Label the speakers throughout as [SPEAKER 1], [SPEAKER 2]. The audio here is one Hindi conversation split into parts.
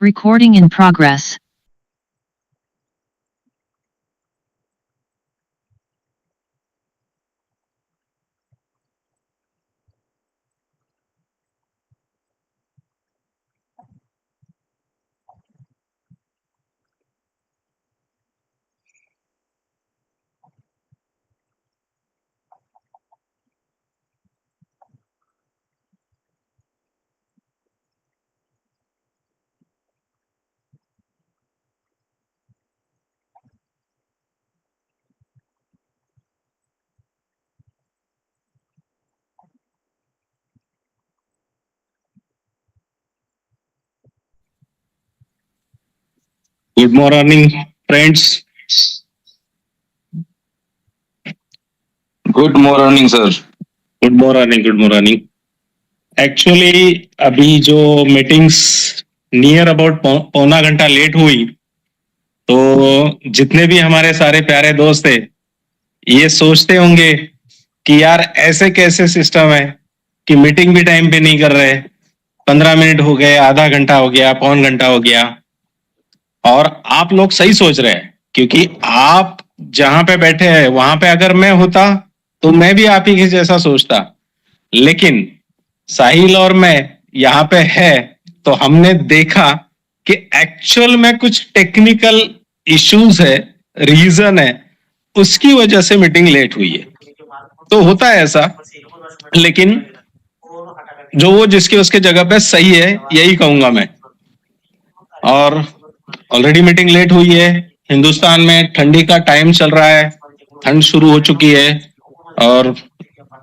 [SPEAKER 1] Recording in progress.
[SPEAKER 2] Good morning, friends.
[SPEAKER 3] Good morning sir.
[SPEAKER 2] Good morning, good morning. Actually अभी जो मीटिंग्स नियर अबाउट पौना घंटा लेट हुई, तो जितने भी हमारे सारे प्यारे दोस्त थे ये सोचते होंगे कि यार ऐसे कैसे सिस्टम है कि मीटिंग भी टाइम पे नहीं कर रहे, 15 मिनट हो गए, आधा घंटा हो गया, पौन घंटा हो गया। और आप लोग सही सोच रहे हैं, क्योंकि आप जहां पे बैठे हैं वहां पे अगर मैं होता तो मैं भी आप ही के जैसा सोचता। लेकिन साहिल और मैं यहाँ पे है तो हमने देखा कि एक्चुअल में कुछ टेक्निकल इश्यूज है, रीजन है, उसकी वजह से मीटिंग लेट हुई है। तो होता है ऐसा, लेकिन जो वो जिसके उसके जगह पे सही है, यही कहूंगा मैं। और ऑलरेडी मीटिंग लेट हुई है। हिंदुस्तान में ठंडी का टाइम चल रहा है, ठंड शुरू हो चुकी है और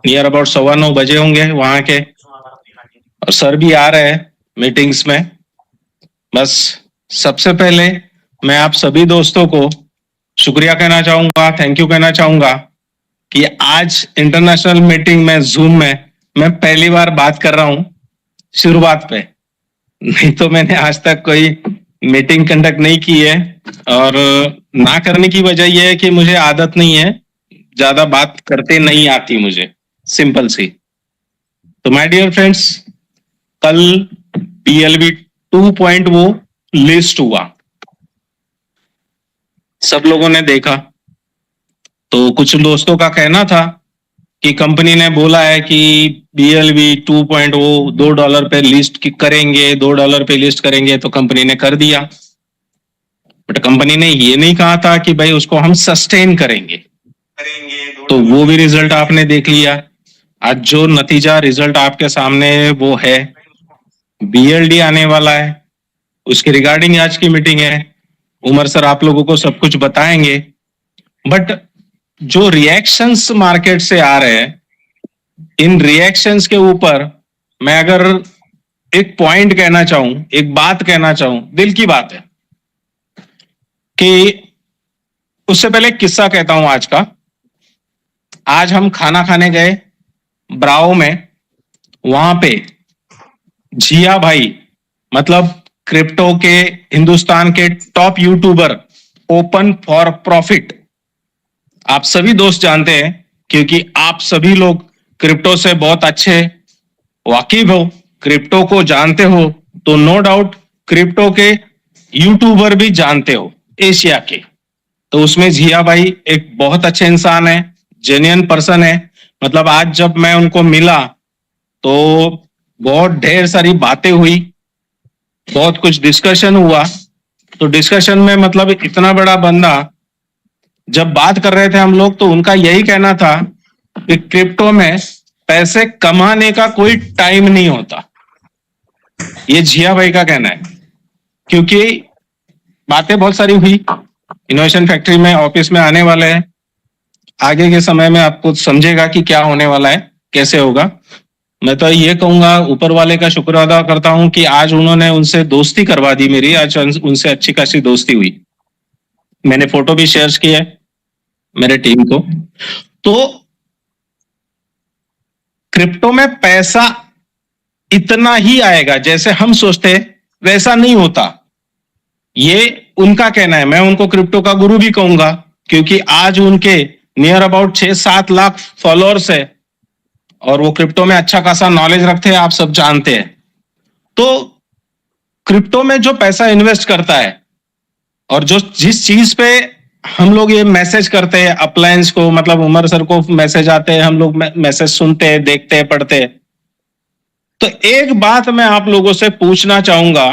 [SPEAKER 2] नियर अबाउट 9:15 बजे होंगे वहां के। और सर भी आ रहे हैं मीटिंग्स में। बस सबसे पहले मैं आप सभी दोस्तों को शुक्रिया कहना चाहूंगा, थैंक यू कहना चाहूंगा कि आज इंटरनेशनल मीटिंग में जूम में मैं पहली बार बात कर रहा हूं शुरुआत पे। नहीं तो मैंने आज तक कोई मीटिंग कंडक्ट नहीं की है, और ना करने की वजह यह है कि मुझे आदत नहीं है, ज्यादा बात करते नहीं आती मुझे, सिंपल सी। तो माय डियर फ्रेंड्स, कल PLV 2.0 लिस्ट हुआ, सब लोगों ने देखा। तो कुछ दोस्तों का कहना था कि कंपनी ने बोला है कि BLV 2.0 $2 पे लिस्ट करेंगे, $2 पे लिस्ट करेंगे, तो कंपनी ने कर दिया। बट कंपनी ने ये नहीं कहा था कि भाई उसको हम सस्टेन करेंगे। तो वो भी रिजल्ट आपने देख लिया। आज जो नतीजा रिजल्ट आपके सामने है वो है, BLD आने वाला है। उसके रिगार्डिंग आज की मीटिंग है। उमर सर आप लोगों को सब कुछ बताएंगे बट जो रिएक्शंस मार्केट से आ रहे हैं, इन रिएक्शंस के ऊपर मैं अगर एक पॉइंट कहना चाहूं, एक बात कहना चाहूं, दिल की बात है कि उससे पहले एक किस्सा कहता हूं आज का। आज हम खाना खाने गए ब्राओ में, वहां पे जिया भाई, मतलब क्रिप्टो के हिंदुस्तान के top YouTuber, open for profit, आप सभी दोस्त जानते हैं क्योंकि आप सभी लोग क्रिप्टो से बहुत अच्छे वाकिफ हो, क्रिप्टो को जानते हो, तो नो डाउट क्रिप्टो के यूट्यूबर भी जानते हो एशिया के। तो उसमें जिया भाई एक बहुत अच्छे इंसान है, जेन्युइन पर्सन है। मतलब आज जब मैं उनको मिला तो बहुत ढेर सारी बातें हुई, बहुत कुछ डिस्कशन हुआ। तो डिस्कशन में मतलब इतना बड़ा बंदा जब बात कर रहे थे हम लोग, तो उनका यही कहना था कि क्रिप्टो में पैसे कमाने का कोई टाइम नहीं होता। ये जिया भाई का कहना है, क्योंकि बातें बहुत सारी हुई। इनोवेशन फैक्ट्री में ऑफिस में आने वाले हैं, आगे के समय में आपको समझेगा कि क्या होने वाला है, कैसे होगा। मैं तो ये कहूंगा, ऊपर वाले का शुक्र अदा करता हूं कि आज उन्होंने उनसे दोस्ती करवा दी मेरी, आज उनसे अच्छी खासी दोस्ती हुई। मैंने फोटो भी शेयर की है मेरे टीम को। तो क्रिप्टो में पैसा इतना ही आएगा जैसे हम सोचते, वैसा नहीं होता। ये उनका कहना है, मैं उनको क्रिप्टो का गुरु भी कहूंगा, क्योंकि आज उनके नियर अबाउट 6-7 लाख फॉलोअर्स है और वो क्रिप्टो में अच्छा खासा नॉलेज रखते हैं, आप सब जानते हैं। तो क्रिप्टो में जो पैसा इन्वेस्ट करता है और जो जिस चीज पे हम लोग ये मैसेज करते हैं अपलायंस को, मतलब उमर सर को मैसेज आते हैं, हम लोग मैसेज सुनते हैं, देखते हैं, पढ़ते हैं। तो एक बात मैं आप लोगों से पूछना चाहूंगा,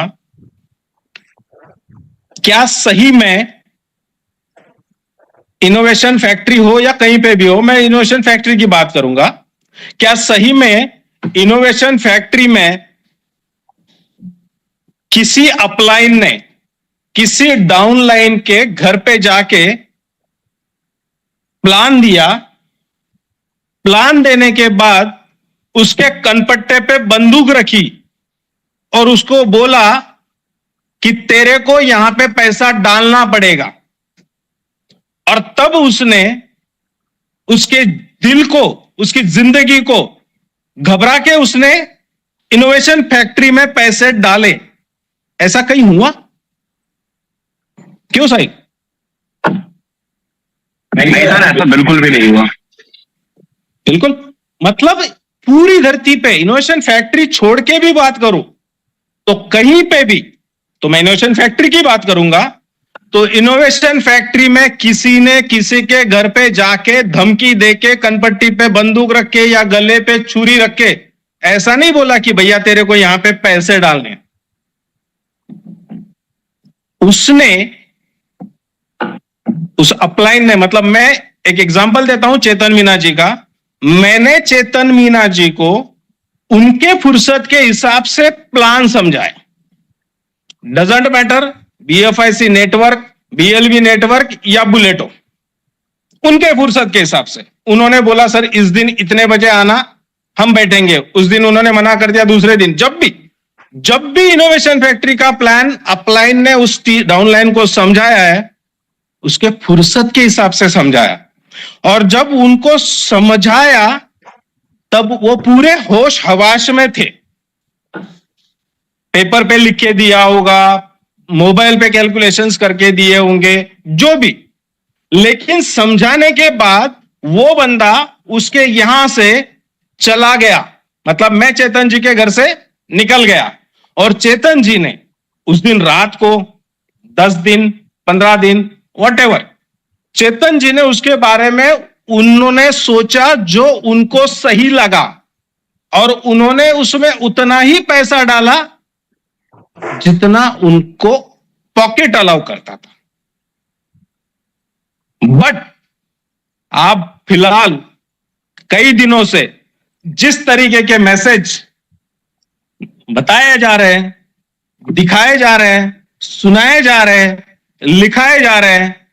[SPEAKER 2] क्या सही में इनोवेशन फैक्ट्री हो या कहीं पे भी हो, मैं इनोवेशन फैक्ट्री की बात करूंगा, क्या सही में इनोवेशन फैक्ट्री में किसी अपलाइन ने किसी डाउनलाइन के घर पे जाके प्लान दिया, प्लान देने के बाद उसके कनपट्टे पे बंदूक रखी और उसको बोला कि तेरे को यहां पे पैसा डालना पड़ेगा, और तब उसने उसके दिल को, उसकी जिंदगी को घबरा के उसने इनोवेशन फैक्ट्री में पैसे डाले? ऐसा कहीं हुआ? क्यों सही?
[SPEAKER 3] नहीं सर, ऐसा बिल्कुल भी नहीं हुआ।
[SPEAKER 2] बिल्कुल, मतलब पूरी धरती पे इनोवेशन फैक्ट्री छोड़ के भी बात करूं तो कहीं पे भी, तो मैं इनोवेशन फैक्ट्री की बात करूंगा, तो इनोवेशन फैक्ट्री में किसी ने किसी के घर पे जाके धमकी देके कनपट्टी पे बंदूक रख के या गले पे छुरी रख के ऐसा नहीं बोला कि भैया तेरे को यहां पे पैसे डालने। उसने, उस अपलाइन ने, मतलब मैं एक एग्जांपल देता हूं चेतन मीना जी का। मैंने चेतन मीना जी को उनके फुर्सत के हिसाब से प्लान समझाया। Doesn't matter BFIC network, BLV network या बुलेटो, उनके फुर्सत के हिसाब से उन्होंने बोला सर इस दिन इतने बजे आना, हम बैठेंगे। उस दिन उन्होंने मना कर दिया, दूसरे दिन जब भी इनोवेशन फैक्ट्री का प्लान अपलाइन ने उस डाउनलाइन को समझाया है, उसके फुर्सत के हिसाब से समझाया। और जब उनको समझाया तब वो पूरे होश हवाश में थे। पेपर पे लिख के दिया होगा, मोबाइल पे कैलकुलेशंस करके दिए होंगे, जो भी, लेकिन समझाने के बाद वो बंदा उसके यहां से चला गया। मतलब मैं चेतन जी के घर से निकल गया और चेतन जी ने उस दिन रात को 10 दिन 15 दिन व्हाटएवर, चेतन जी ने उसके बारे में उन्होंने सोचा जो उनको सही लगा और उन्होंने उसमें उतना ही पैसा डाला जितना उनको पॉकेट अलाउ करता था। बट आप फिलहाल कई दिनों से जिस तरीके के मैसेज बताए जा रहे हैं, दिखाए जा रहे हैं, सुनाए जा रहे हैं, लिखाए जा रहे हैं,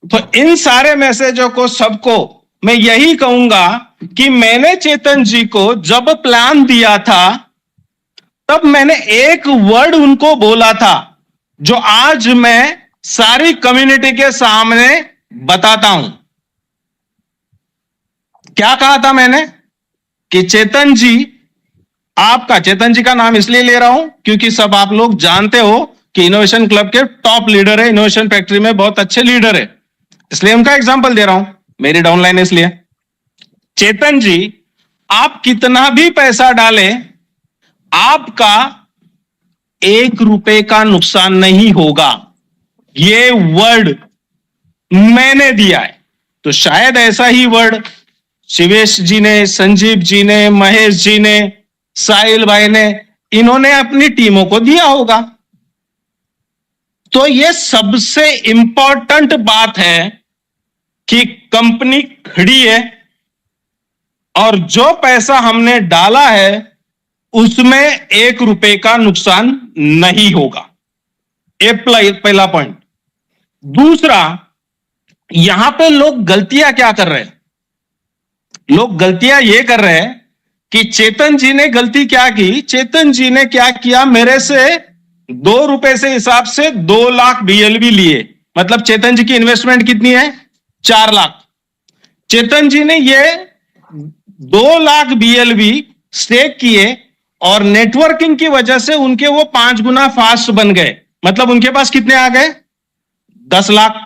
[SPEAKER 2] तो इन सारे मैसेजों को सबको मैं यही कहूंगा कि मैंने चेतन जी को जब प्लान दिया था तब मैंने एक वर्ड उनको बोला था जो आज मैं सारी कम्युनिटी के सामने बताता हूं। क्या कहा था मैंने कि चेतन जी, आपका, चेतन जी का नाम इसलिए ले रहा हूं क्योंकि सब आप लोग जानते हो कि इनोवेशन क्लब के टॉप लीडर है, इनोवेशन फैक्ट्री में बहुत अच्छे लीडर है, इसलिए उनका एग्जांपल दे रहा हूं, मेरी डाउनलाइन है इसलिए। चेतन जी, आप कितना भी पैसा डालें, आपका 1 रुपए का नुकसान नहीं होगा। ये वर्ड मैंने दिया है। तो शायद ऐसा ही वर्ड शिवेश जी ने, संजीव जी ने, महेश जी ने, साहिल भाई ने, इन्होंने अपनी टीमों को दिया होगा। तो ये सबसे इंपॉर्टेंट बात है कि कंपनी खड़ी है और जो पैसा हमने डाला है उसमें 1 रुपए का नुकसान नहीं होगा। ये पहला पॉइंट। दूसरा, यहां पे लोग गलतियां क्या कर रहे हैं? लोग गलतियां ये कर रहे हैं कि चेतन जी ने गलती क्या की? चेतन जी ने क्या किया, मेरे से 2 रुपए से हिसाब से 2 लाख BLV लिए। मतलब चेतन जी की इन्वेस्टमेंट कितनी है? 4 लाख। चेतन जी ने ये 2 लाख BLV स्टेक किए और नेटवर्किंग की वजह से उनके वो 5 गुना फास्ट बन गए। मतलब उनके पास कितने आ गए? 10 लाख।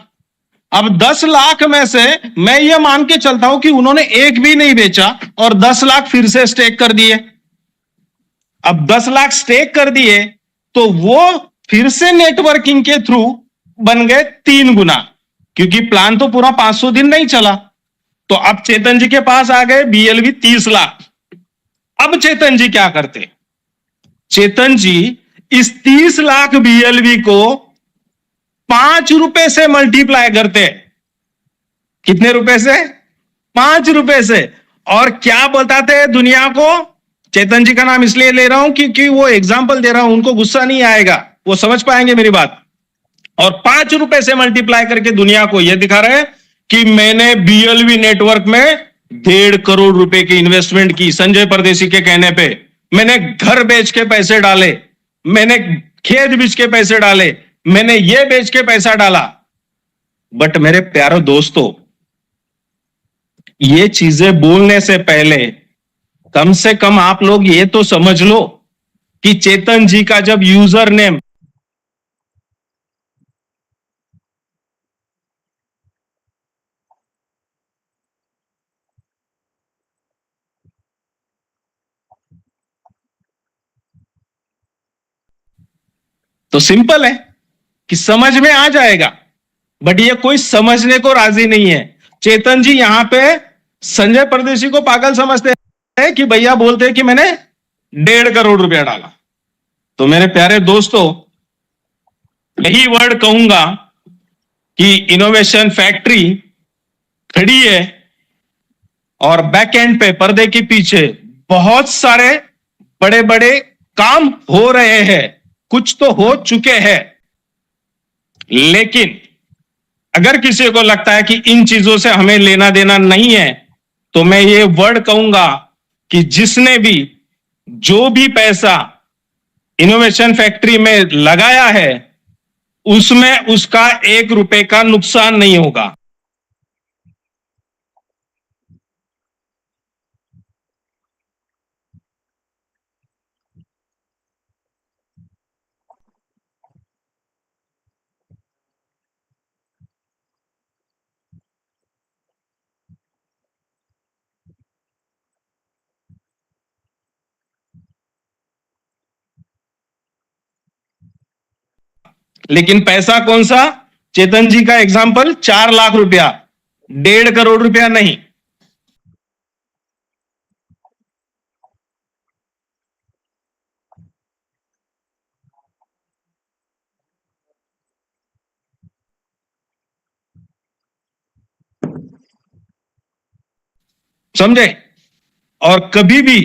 [SPEAKER 2] अब 10 लाख में से मैं ये मान के चलता हूं कि उन्होंने एक भी नहीं बेचा और 10 लाख फिर से स्टेक कर दिए। अब 10 लाख स्टेक कर दिए तो वो फिर से नेटवर्किंग के थ्रू बन गए 3 गुना, क्योंकि प्लान तो पूरा 500 दिन नहीं चला। तो अब चेतन जी के पास आ गए BLV 30 लाख। अब चेतन जी क्या करते? चेतन जी इस 30 लाख BLV को 5 रुपए से मल्टीप्लाई करते। कितने रुपए से? 5 रुपए से। और क्या बताते दुनिया को? चेतन जी का नाम इसलिए ले रहा हूं क्योंकि वो एग्जाम्पल दे रहा हूं, उनको गुस्सा नहीं आएगा, वो समझ पाएंगे मेरी बात। और 5 रुपए से मल्टीप्लाई करके दुनिया को यह दिखा रहे कि मैंने BLV नेटवर्क में 1.5 करोड़ रुपए की इन्वेस्टमेंट की। संजय परदेसी के कहने पे मैंने घर बेच के पैसे डाले, मैंने खेत बेच के पैसे डाले, मैंने ये बेच के पैसा डाला। बट मेरे प्यारे दोस्तों, ये चीजें बोलने से पहले कम से कम आप लोग ये तो समझ लो कि चेतन जी का जब यूजर नेम तो सिंपल है कि समझ में आ जाएगा, बट ये कोई समझने को राजी नहीं है। चेतन जी यहां पे संजय परदेसी को पागल समझते हैं कि भैया बोलते हैं कि मैंने 1.5 करोड़ रुपया डाला। तो मेरे प्यारे दोस्तों, यही वर्ड कहूंगा कि इनोवेशन फैक्ट्री खड़ी है और बैक एंड पे, पर्दे के पीछे बहुत सारे बड़े बड़े काम हो रहे हैं, कुछ तो हो चुके हैं। लेकिन अगर किसी को लगता है कि इन चीजों से हमें लेना देना नहीं है, तो मैं ये वर्ड कहूंगा कि जिसने भी जो भी पैसा इनोवेशन फैक्ट्री में लगाया है उसमें उसका 1 रुपए का नुकसान नहीं होगा। लेकिन पैसा कौन सा? चेतन जी का एग्जाम्पल 4 लाख रुपया, 1.5 करोड़ रुपया नहीं। समझे? और कभी भी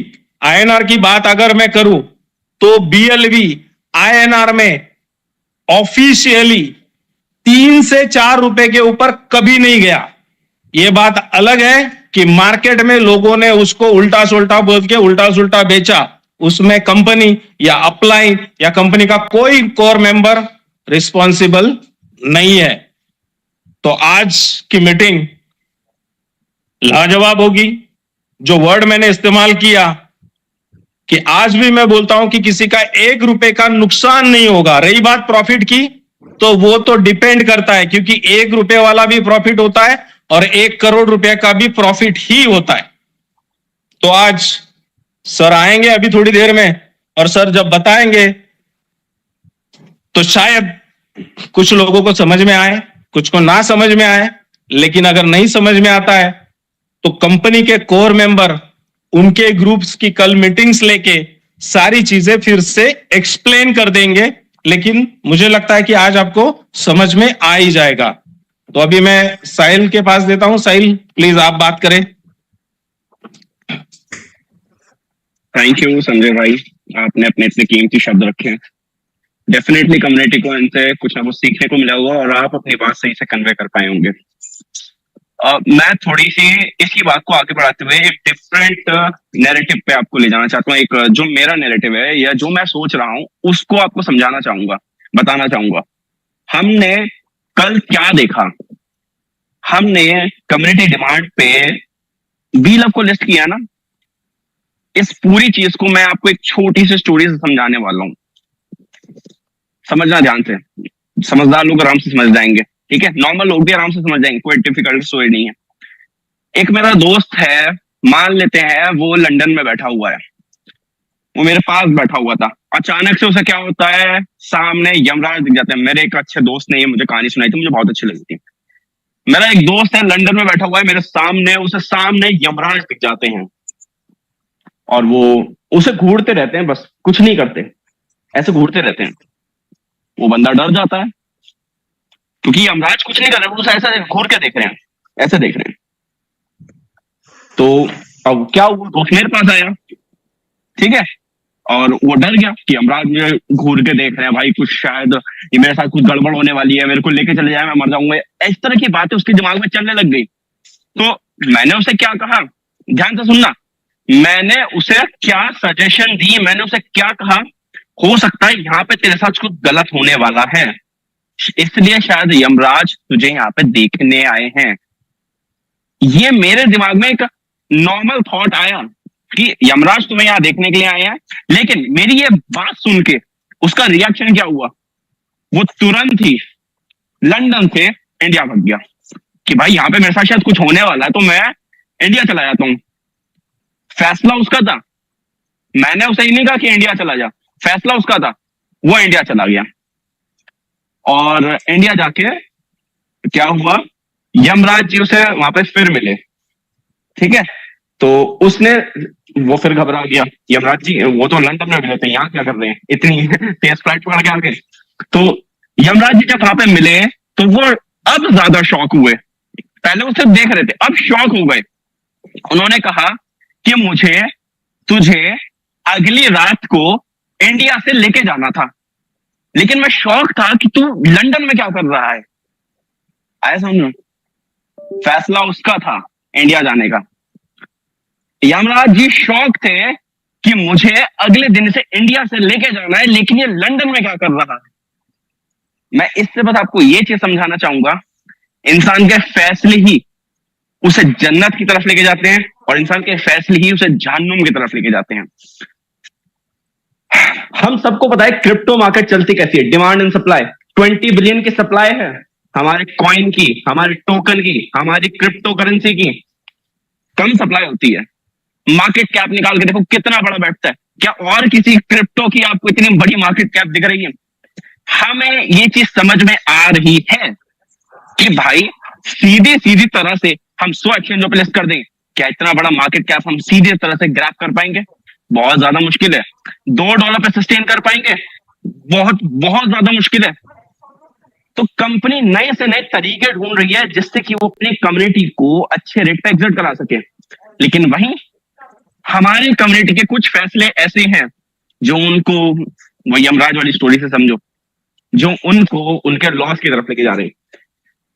[SPEAKER 2] INR की बात अगर मैं करूं तो BLV INR में ऑफिशियली 3 से 4 रुपए के ऊपर कभी नहीं गया। ये बात अलग है कि मार्केट में लोगों ने उसको उल्टा सुल्टा बोल के उल्टा सुल्टा बेचा, उसमें कंपनी या अपलाइन या कंपनी का कोई कोर मेंबर रिस्पॉन्सिबल नहीं है। तो आज की मीटिंग लाजवाब होगी। जो वर्ड मैंने इस्तेमाल किया कि आज भी मैं बोलता हूं कि किसी का 1 रुपए का नुकसान नहीं होगा। रही बात प्रॉफिट की, तो वो तो डिपेंड करता है, क्योंकि 1 रुपए वाला भी प्रॉफिट होता है और 1 करोड़ रुपए का भी प्रॉफिट ही होता है। तो आज सर आएंगे अभी थोड़ी देर में, और सर जब बताएंगे तो शायद कुछ लोगों को समझ में आए, कुछ को ना समझ में आए। लेकिन अगर नहीं समझ में आता है तो कंपनी के कोर मेंबर उनके ग्रुप्स की कल मीटिंग्स लेके सारी चीजें फिर से एक्सप्लेन कर देंगे। लेकिन मुझे लगता है कि आज आपको समझ में आ ही जाएगा। तो अभी मैं साहिल के पास देता हूं। साहिल प्लीज आप बात करें।
[SPEAKER 3] थैंक यू संजय भाई, आपने अपने इतने कीमती शब्द रखे हैं। डेफिनेटली कम्युनिटी को इनसे कुछ ना कुछ सीखने को मिला होगा और आप अपनी बात सही से कन्वे कर पाए होंगे। मैं थोड़ी सी इसी बात को आगे बढ़ाते हुए एक डिफरेंट नैरेटिव पे आपको ले जाना चाहता हूँ। एक जो मेरा नैरेटिव है या जो मैं सोच रहा हूँ उसको आपको समझाना चाहूंगा, बताना चाहूंगा। हमने कल क्या देखा? हमने कम्युनिटी डिमांड पे B-Love को लिस्ट किया ना। इस पूरी चीज को मैं आपको एक छोटी सी स्टोरी से समझाने वाला हूँ। समझना ध्यान से, समझदार लोग आराम से समझ जाएंगे, ठीक है? नॉर्मल लोग भी आराम से समझ जाएंगे, कोई डिफिकल्ट स्टोरी नहीं है। एक मेरा दोस्त है, मान लेते हैं वो लंदन में बैठा हुआ है, वो मेरे पास बैठा हुआ था। अचानक से उसे क्या होता है, सामने यमराज दिख जाते हैं। मेरे एक अच्छे दोस्त ने ये मुझे कहानी सुनाई थी, मुझे बहुत अच्छी लगी थी। मेरा एक दोस्त है, लंदन में बैठा हुआ है, मेरे सामने, उसे सामने यमराज दिख जाते हैं और वो उसे घूरते रहते हैं, बस कुछ नहीं करते, ऐसे घूरते रहते हैं। वो बंदा डर जाता है क्योंकि यमराज कुछ नहीं कर रहे, वो उसे ऐसे घूर के देख रहे हैं, ऐसे देख रहे हैं। तो अब क्या हुआ, दोस्त मेरे पास आया, ठीक है, और वो डर गया कि यमराज मुझे घूर के देख रहे हैं, भाई कुछ शायद ये मेरे साथ कुछ गड़बड़ होने वाली है, मेरे को लेके चले जाए, मैं मर जाऊंगा। इस तरह की बातें उसके दिमाग में चलने लग गई। तो मैंने उसे क्या कहा, ध्यान से सुनना, मैंने उसे क्या सजेशन दी, मैंने उसे क्या कहा, हो सकता है यहाँ पे तेरे साथ कुछ गलत होने वाला है, इसलिए शायद यमराज तुझे यहाँ पे देखने आए हैं। ये मेरे दिमाग में एक नॉर्मल थॉट आया कि यमराज तुम्हें यहाँ देखने के लिए आए हैं। लेकिन मेरी ये बात सुन के उसका रिएक्शन क्या हुआ, वो तुरंत ही लंदन से इंडिया भाग गया कि भाई यहाँ पे मेरे साथ शायद कुछ होने वाला है, तो मैं इंडिया चला जाता हूँ। फैसला उसका था, मैंने उसे ही नहीं कहा कि इंडिया चला जा, फैसला उसका था, वो इंडिया चला गया। और इंडिया जाके क्या हुआ, यमराज जी उसे वहां पे फिर मिले, ठीक है। तो उसने, वो फिर घबरा गया, यमराज जी वो तो लंदन में मिले थे, यहाँ क्या कर रहे हैं, इतनी तेज फ्लाइट पकड़ के आ गए। तो यमराज जी जब वहां पे मिले तो वो अब ज्यादा शॉक हुए, पहले उसे देख रहे थे, अब शॉक हो गए। उन्होंने कहा कि मुझे तुझे अगली रात को इंडिया से लेके जाना था, लेकिन मैं शॉक था कि तू लंदन में क्या कर रहा है। आया समझ? फैसला उसका था इंडिया जाने का। यमराज जी शौक थे कि मुझे अगले दिन से इंडिया से लेके जाना है, लेकिन ये लंदन में क्या कर रहा है। मैं इससे बस आपको ये चीज समझाना चाहूंगा, इंसान के फैसले ही उसे जन्नत की तरफ लेके जाते हैं और इंसान के फैसले ही उसे जहन्नुम की तरफ लेके जाते हैं। हम सबको पता है क्रिप्टो मार्केट चलती कैसी है, डिमांड एंड सप्लाई। 20 बिलियन की सप्लाई है हमारे कॉइन की, हमारे टोकन की, हमारी क्रिप्टो करेंसी की, कम सप्लाई होती है। मार्केट कैप निकाल के देखो कितना बड़ा बैठता है, क्या और किसी क्रिप्टो की आपको इतनी बड़ी मार्केट कैप दिख रही है? हमें ये चीज समझ में आ रही है कि भाई सीधी सीधी तरह से हम 100 एक्सचेंजों पे लिस्ट कर दें, क्या इतना बड़ा मार्केट कैप हम सीधी तरह से ग्रैब कर पाएंगे? बहुत ज्यादा मुश्किल है। $2 पे सस्टेन कर पाएंगे? बहुत बहुत ज्यादा मुश्किल है। तो कंपनी नए से नए तरीके ढूंढ रही है जिससे कि वो अपनी कम्युनिटी को अच्छे रेट पे एग्जिट करा सके। लेकिन वहीं हमारी कम्युनिटी के कुछ फैसले ऐसे हैं जो उनको, वो यमराज वाली स्टोरी से समझो, जो उनको उनके लॉस की तरफ लेके जा रहे हैं।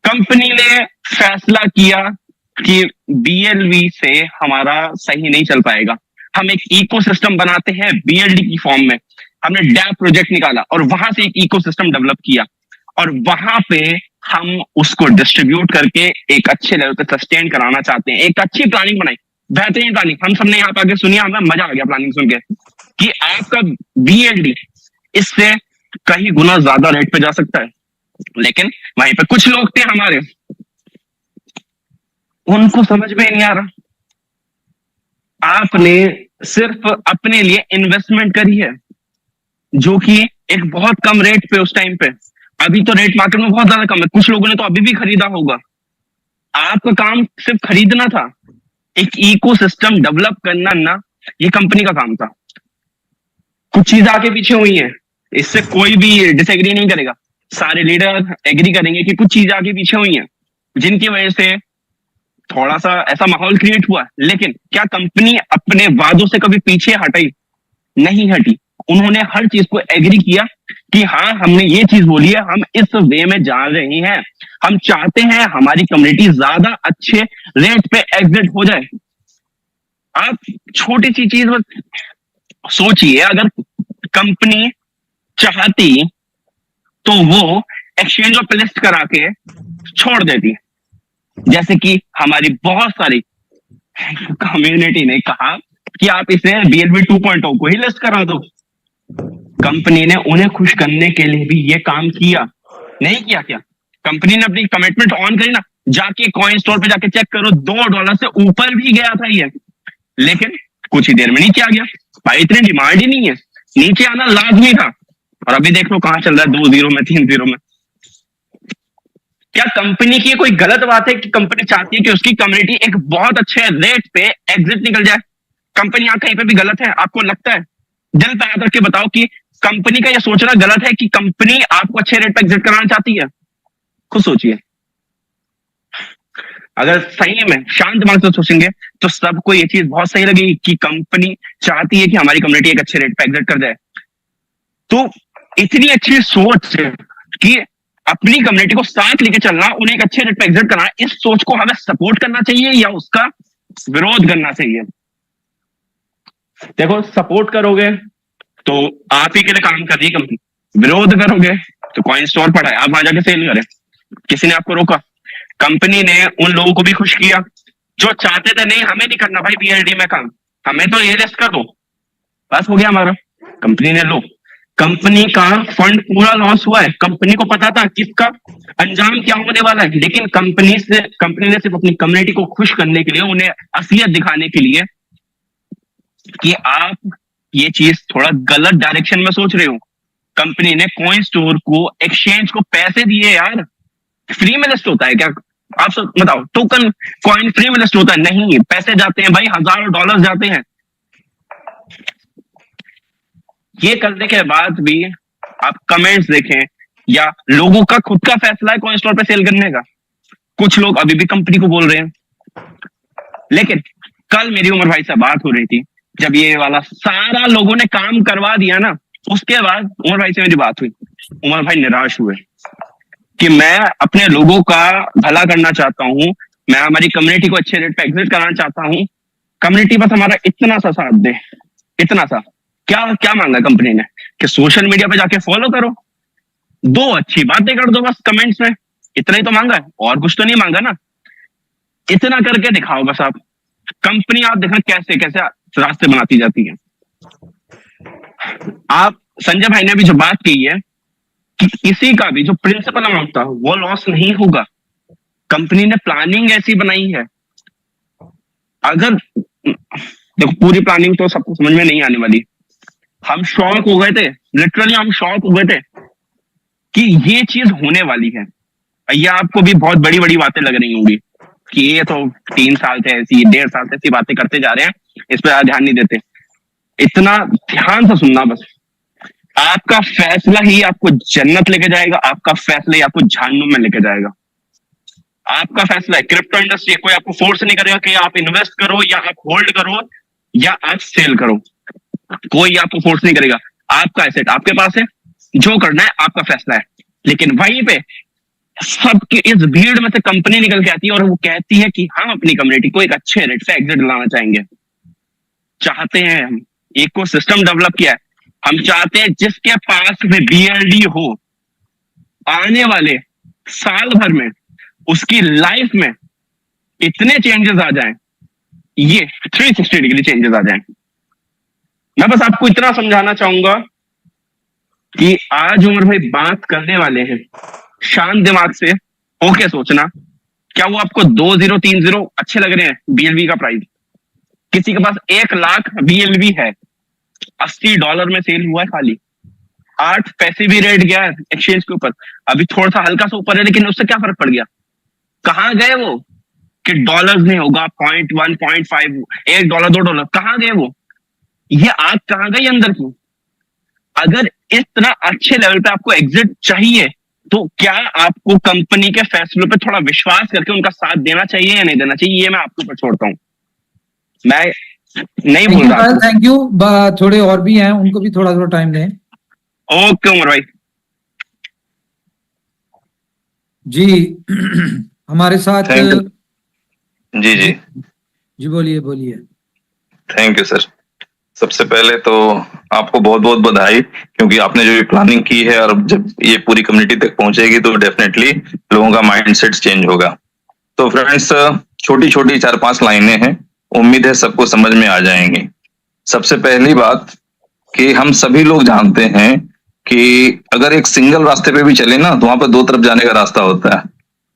[SPEAKER 3] कंपनी ने फैसला किया कि बीएलवी से हमारा सही नहीं चल पाएगा, हम एक इकोसिस्टम बनाते हैं बीएलडी की फॉर्म में। हमने डैप प्रोजेक्ट निकाला और वहां से एक इकोसिस्टम डेवलप किया और वहां पे हम उसको डिस्ट्रीब्यूट करके एक अच्छे लेवल पे सस्टेन कराना चाहते हैं। एक अच्छी प्लानिंग बनाई, बेहतरीन प्लानिंग, हम सबने यहाँ पे आके सुनी, हमें मजा आ गया प्लानिंग सुन के कि आपका बीएलडी इससे कहीं गुना ज्यादा रेट पे जा सकता है। लेकिन वहीं पे कुछ लोग थे हमारे, उनको समझ में नहीं आ रहा। आपने सिर्फ अपने लिए इन्वेस्टमेंट करी है जो कि एक बहुत कम रेट पे उस टाइम पे, अभी तो रेट मार्केट में बहुत ज्यादा कम है, कुछ लोगों ने तो अभी भी खरीदा होगा। आपका काम सिर्फ खरीदना था, एक इकोसिस्टम डेवलप करना ना, ये कंपनी का काम था। कुछ चीजें आगे पीछे हुई हैं, इससे कोई भी डिसएग्री नहीं करेगा, सारे लीडर एग्री करेंगे कि कुछ चीजें आगे पीछे हुई हैं जिनकी वजह से थोड़ा सा ऐसा माहौल क्रिएट हुआ। लेकिन क्या कंपनी अपने वादों से कभी पीछे हटी? नहीं हटी। उन्होंने हर चीज को एग्री किया कि हाँ, हमने ये चीज बोली है, हम इस वे में जा रहे हैं, हम चाहते हैं हमारी कम्युनिटी ज्यादा अच्छे रेट पे एग्जिट हो जाए। आप छोटी सी चीज सोचिए, अगर कंपनी चाहती तो वो एक्सचेंज ऑफ लिस्ट करा के छोड़ देती, जैसे कि हमारी बहुत सारी कम्युनिटी ने कहा कि आप इसे BLV 2.0 को ही लिस्ट करा दो। कंपनी ने उन्हें खुश करने के लिए भी ये काम किया, नहीं किया क्या? कंपनी ने अपनी कमिटमेंट ऑन करी ना, जाके कॉइन स्टोर पे जाके चेक करो, $2 से ऊपर भी गया था ये, लेकिन कुछ ही देर में नीचे आ गया। भाई इतनी डिमांड ही नहीं है, नीचे आना लाजमी था, और अभी देख लो कहां चल रहा है, 2-0 में, 3-0 में। क्या कंपनी की कोई गलत बात है कि कंपनी चाहती है कि उसकी कम्युनिटी एक बहुत अच्छे रेट पे एग्जिट निकल जाए? कंपनी यहाँ कहीं पे भी गलत है? आपको लगता है? दिल पे हाथ रख के बताओ कि कंपनी का यह सोचना गलत है कि कंपनी आपको अच्छे रेट पे एग्जिट कराना चाहती है? खुद सोचिए। अगर सही में शांत दिमाग से सोचेंगे तो सबको ये चीज बहुत सही लगेगी कि कंपनी चाहती है कि हमारी कम्युनिटी एक अच्छे रेट पे एग्जिट कर जाए। तो इतनी अच्छी सोच कि अपनी कम्युनिटी को साथ लेके चलना, उन्हें एक अच्छे रेट पे एग्जिट करना, इस सोच को हमें सपोर्ट करना चाहिए या उसका विरोध करना चाहिए? देखो, सपोर्ट करोगे तो आप ही के लिए काम कर रही है कंपनी, विरोध करोगे तो कॉइन स्टोर पड़ा है, आप वहां जाके सेल करें, किसी ने आपको रोका? कंपनी ने उन लोगों को भी खुश किया जो चाहते थे नहीं हमें नहीं करना भाई BLD में काम, हमें तो ये लिस्ट कर दो, बस हो गया हमारा। कंपनी ने लो, कंपनी का फंड पूरा लॉस हुआ है, कंपनी को पता था किसका अंजाम क्या होने वाला है, लेकिन कंपनी ने सिर्फ अपनी कम्युनिटी को खुश करने के लिए, उन्हें असलियत दिखाने के लिए कि आप ये चीज थोड़ा गलत डायरेक्शन में सोच रहे हो, कंपनी ने कॉइन स्टोर को, एक्सचेंज को पैसे दिए। यार फ्री में लिस्ट होता है क्या? आप सब बताओ, टोकन कॉइन फ्री में लिस्ट होता है? नहीं, पैसे जाते हैं भाई, हजारों डॉलर जाते हैं। ये करने के बाद भी आप कमेंट्स देखें या लोगों का खुद का फैसला है कॉइन स्टोर पे सेल करने का, कुछ लोग अभी भी कंपनी को बोल रहे हैं। लेकिन कल मेरी उमर भाई से बात हो रही थी, जब ये वाला सारा लोगों ने काम करवा दिया ना, उसके बाद उमर भाई से मेरी बात हुई। उमर भाई निराश हुए कि मैं अपने लोगों का भला करना चाहता हूं, मैं हमारी कम्युनिटी को अच्छे रेट पे एग्जिट कराना चाहता हूं, कम्युनिटी बस हमारा इतना सा साथ दे, इतना सा। क्या मांगा कंपनी ने कि सोशल मीडिया पे जाके फॉलो करो, 2 अच्छी बातें कर दो बस कमेंट्स में, इतना ही तो मांगा है, और कुछ तो नहीं मांगा ना। इतना करके दिखाओ बस आप। कंपनी आप देखना कैसे कैसे रास्ते बनाती जाती है। आप संजय भाई ने भी जो बात की है कि किसी का भी जो प्रिंसिपल अमाउंट था वो लॉस नहीं होगा, कंपनी ने प्लानिंग ऐसी बनाई है। अगर देखो, पूरी प्लानिंग तो सबको समझ में नहीं आने वाली, हम शॉक हो गए थे, लिटरली हम शॉक हो गए थे कि ये चीज होने वाली है। ये आपको भी बहुत बड़ी बड़ी बातें लग रही होंगी कि ये तो 3 साल से ऐसी, 1.5 साल से ऐसी बातें करते जा रहे हैं, इस पर ध्यान नहीं देते। इतना ध्यान से सुनना बस, आपका फैसला ही आपको जन्नत लेके जाएगा, आपका फैसला ही आपको जहन्नुम में लेके जाएगा। आपका फैसला है। क्रिप्टो इंडस्ट्री कोई आपको फोर्स नहीं करेगा कि आप इन्वेस्ट करो या आप होल्ड करो या आप सेल करो, कोई आपको फोर्स नहीं करेगा। आपका एसेट आपके पास है, जो करना है आपका फैसला है। लेकिन वहीं पे सबकी इस भीड़ में से कंपनी निकल के आती है और वो कहती है कि हम अपनी कम्युनिटी को एक अच्छे रेट से एग्जिट लाना चाहेंगे। चाहते हैं हम इको सिस्टम डेवलप किया है, हम चाहते हैं जिसके पास में BLD हो आने वाले साल भर में उसकी लाइफ में इतने चेंजेस आ जाएं, ये 360 डिग्री चेंजेस आ जाएं। मैं बस आपको इतना समझाना चाहूंगा कि आज उमर भाई बात करने वाले हैं, शांत दिमाग से होके सोचना, क्या वो आपको 2030 अच्छे लग रहे हैं? BLV का प्राइस किसी के पास 1 लाख BLV है, $80 में सेल हुआ है, खाली 8 पैसे भी रेट गया है एक्सचेंज के ऊपर, अभी थोड़ा सा हल्का सा ऊपर है, लेकिन उससे क्या फर्क पड़ गया? कहां गए वो कि डॉलर्स में होगा 0.1 0.5 $1 $2, कहां गए वो? ये आग कहां गई अंदर की? अगर इतना अच्छे लेवल पे आपको एग्जिट चाहिए तो क्या आपको कंपनी के फैसलों पे थोड़ा विश्वास करके उनका साथ देना चाहिए या नहीं देना चाहिए? ये मैं आपके ऊपर छोड़ता हूं, मैं नहीं बोल रहा।
[SPEAKER 4] Thank you. थोड़े और भी हैं, उनको भी थोड़ा थोड़ा टाइम दें।
[SPEAKER 3] ओके उमर भाई
[SPEAKER 4] जी। हमारे साथ
[SPEAKER 5] जी जी
[SPEAKER 4] जी बोलिए बोलिए।
[SPEAKER 5] Thank you sir. सबसे पहले तो आपको बहुत बहुत बधाई, क्योंकि आपने जो ये प्लानिंग की है और जब ये पूरी कम्युनिटी तक पहुंचेगी तो डेफिनेटली लोगों का माइंडसेट चेंज होगा। तो फ्रेंड्स, छोटी छोटी 4-5 लाइनें हैं, उम्मीद है सबको समझ में आ जाएंगी। सबसे पहली बात कि हम सभी लोग जानते हैं कि अगर एक सिंगल रास्ते पे भी चले ना तो वहां पर 2 तरफ जाने का रास्ता होता है,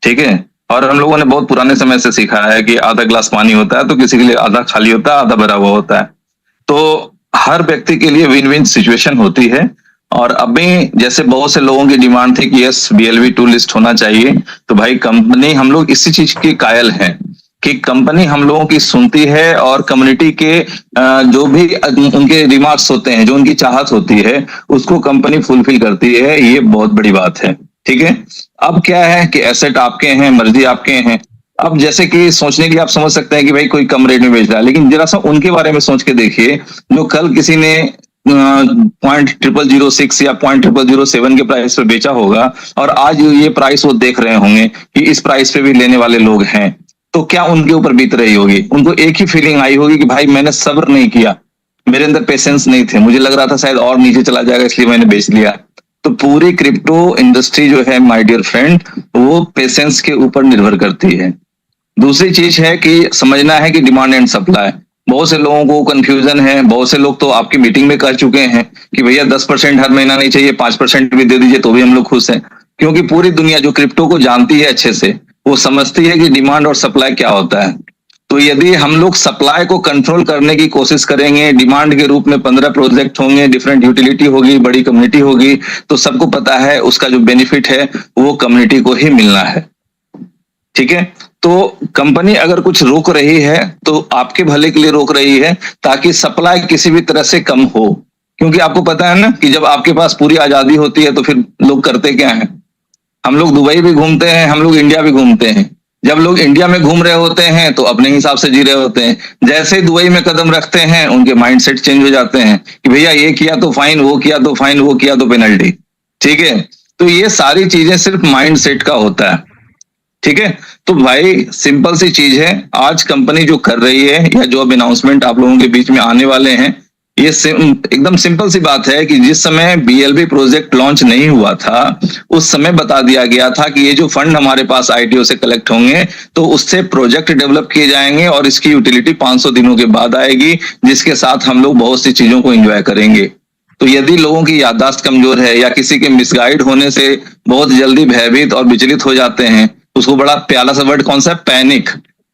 [SPEAKER 5] ठीक है। और हम लोगों ने बहुत पुराने समय से सीखा है कि आधा ग्लास पानी होता है तो किसी के लिए आधा खाली होता है, आधा भरा हुआ होता है। तो हर व्यक्ति के लिए विन विन सिचुएशन होती है। और अभी जैसे बहुत से लोगों की डिमांड थी कि यस BLV 2 लिस्ट होना चाहिए, तो भाई कंपनी, हम लोग इसी चीज के कायल हैं कि कंपनी हम लोगों की सुनती है और कम्युनिटी के जो भी उनके रिमार्क्स होते हैं, जो उनकी चाहत होती है, उसको कंपनी फुलफिल करती है। ये बहुत बड़ी बात है, ठीक है। अब क्या है कि एसेट आपके हैं, मर्जी आपके हैं। अब जैसे कि सोचने के लिए आप समझ सकते हैं कि भाई कोई कम रेट में बेच रहा है, लेकिन जरा सा उनके बारे में सोच के देखिए जो कल किसी ने 0.0006 या 0.0007 के प्राइस पे बेचा होगा और आज ये प्राइस वो देख रहे होंगे कि इस प्राइस पे भी लेने वाले लोग हैं, तो क्या उनके ऊपर बीत रही होगी? उनको एक ही फीलिंग आई होगी कि भाई मैंने सब्र नहीं किया, मेरे अंदर पेशेंस नहीं थे, मुझे लग रहा था शायद और नीचे चला जाएगा इसलिए मैंने बेच लिया। तो पूरी क्रिप्टो इंडस्ट्री जो है माय डियर फ्रेंड, वो पेशेंस के ऊपर निर्भर करती है। दूसरी चीज है कि समझना है कि डिमांड एंड सप्लाई। बहुत से लोगों को कंफ्यूजन है, बहुत से लोग तो आपकी मीटिंग में कह चुके हैं कि भैया 10% हर महीना नहीं चाहिए, 5% भी दे दीजिए तो भी हम लोग खुश हैं। क्योंकि पूरी दुनिया जो क्रिप्टो को जानती है अच्छे से, वो समझती है कि डिमांड और सप्लाई क्या होता है। तो यदि हम लोग सप्लाई को कंट्रोल करने की कोशिश करेंगे, डिमांड के रूप में 15 प्रोजेक्ट होंगे, डिफरेंट यूटिलिटी होगी, बड़ी कम्युनिटी होगी, तो सबको पता है उसका जो बेनिफिट है वो कम्युनिटी को ही मिलना है, ठीक है। तो कंपनी अगर कुछ रोक रही है तो आपके भले के लिए रोक रही है, ताकि सप्लाई किसी भी तरह से कम हो। क्योंकि आपको पता है ना कि जब आपके पास पूरी आजादी होती है तो फिर लोग करते क्या है? हम लोग दुबई भी घूमते हैं, हम लोग इंडिया भी घूमते हैं। जब लोग इंडिया में घूम रहे होते हैं तो अपने हिसाब से जी रहे होते हैं, जैसे ही दुबई में कदम रखते हैं उनके माइंडसेट चेंज हो जाते हैं कि भैया ये किया तो फाइन, वो किया तो फाइन, वो किया तो पेनल्टी, ठीक है। तो ये सारी चीजें सिर्फ माइंडसेट का होता है, ठीक है। तो भाई सिंपल सी चीज है, आज कंपनी जो कर रही है या जो अब अनाउंसमेंट आप लोगों के बीच में आने वाले हैं, ये एकदम सिंपल सी बात है कि जिस समय BLV प्रोजेक्ट लॉन्च नहीं हुआ था उस समय बता दिया गया था कि ये जो फंड हमारे पास ITO से कलेक्ट होंगे तो उससे प्रोजेक्ट डेवलप किए जाएंगे और इसकी यूटिलिटी 500 दिनों के बाद आएगी, जिसके साथ हम लोग बहुत सी चीजों को एंजॉय करेंगे। तो यदि लोगों की याददाश्त कमजोर है या किसी के मिसगाइड होने से बहुत जल्दी भयभीत और विचलित हो जाते हैं, उसको बड़ा प्याला सा वर्ड कौन सा है? पैनिक।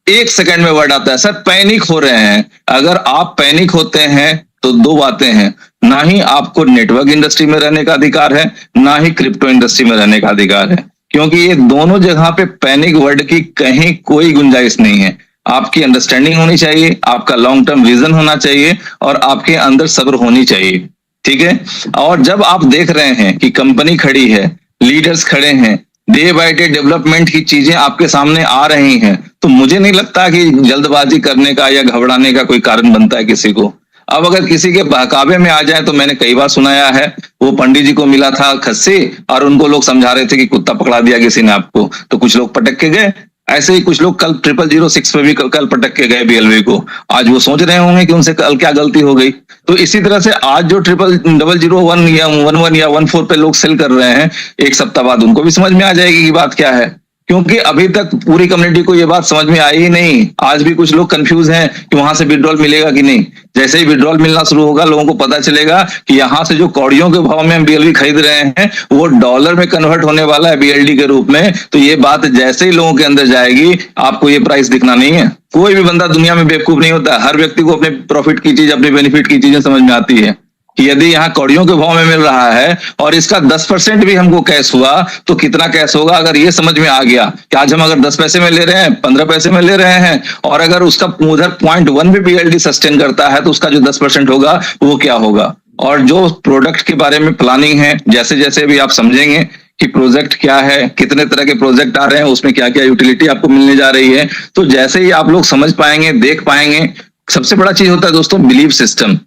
[SPEAKER 5] 1 सेकंड में वर्ड आता है, सर पैनिक हो रहे हैं। अगर आप पैनिक होते हैं तो 2 बातें हैं, ना ही आपको नेटवर्क इंडस्ट्री में रहने का अधिकार है, ना ही क्रिप्टो इंडस्ट्री में रहने का अधिकार है, क्योंकि ये दोनों जगह पे पैनिक वर्ड की कहीं कोई गुंजाइश नहीं है। आपकी अंडरस्टैंडिंग होनी चाहिए, आपका लॉन्ग टर्म विजन होना चाहिए और आपके अंदर सब्र होनी चाहिए, ठीक है। और जब आप देख रहे हैं कि कंपनी खड़ी है, लीडर्स खड़े हैं, डे बाय डे डेवलपमेंट की चीजें आपके सामने आ रही हैं, तो मुझे नहीं लगता कि जल्दबाजी करने का या घबराने का कोई कारण बनता है किसी को। अब अगर किसी के बहकावे में आ जाए तो मैंने कई बार सुनाया है, वो पंडित जी को मिला था खस्सी और उनको लोग समझा रहे थे कि कुत्ता पकड़ा दिया किसी ने आपको, तो कुछ लोग पटक के गए। ऐसे ही कुछ लोग कल 0006 पे भी कल पटक के गए BLV को, आज वो सोच रहे होंगे कि उनसे कल क्या गलती हो गई। तो इसी तरह से आज जो 0001 या 11 या 14 पे लोग सेल कर रहे हैं, एक सप्ताह बाद उनको भी समझ में आ जाएगी कि बात क्या है, क्योंकि अभी तक पूरी कम्युनिटी को ये बात समझ में आई ही नहीं। आज भी कुछ लोग कंफ्यूज हैं कि वहां से विड्रॉल मिलेगा कि नहीं। जैसे ही विड्रॉल मिलना शुरू होगा, लोगों को पता चलेगा कि यहाँ से जो कौड़ियों के भाव में हम BLV खरीद रहे हैं वो डॉलर में कन्वर्ट होने वाला है BLD के रूप में। तो ये बात जैसे ही लोगों के अंदर जाएगी, आपको ये प्राइस दिखना नहीं है। कोई भी बंदा दुनिया में बेवकूफ नहीं होता, हर व्यक्ति को अपने प्रॉफिट की चीज, अपने बेनिफिट की चीजें समझ में आती है कि यदि यहाँ कौड़ियों के भाव में मिल रहा है और इसका 10% भी हमको कैश हुआ तो कितना कैश होगा। अगर ये समझ में आ गया कि आज हम अगर 10 पैसे में ले रहे हैं, 15 पैसे में ले रहे हैं, और अगर उसका उधर 0.1 भी BLD सस्टेन करता है तो उसका जो 10% होगा वो क्या होगा। और जो प्रोडक्ट के बारे में प्लानिंग है, जैसे जैसे भी आप समझेंगे कि प्रोजेक्ट क्या है, कितने तरह के प्रोजेक्ट आ रहे हैं, उसमें क्या क्या यूटिलिटी आपको मिलने जा रही है, तो जैसे ही आप लोग समझ पाएंगे, देख पाएंगे। सबसे बड़ा चीज होता है दोस्तों बिलीव सिस्टम।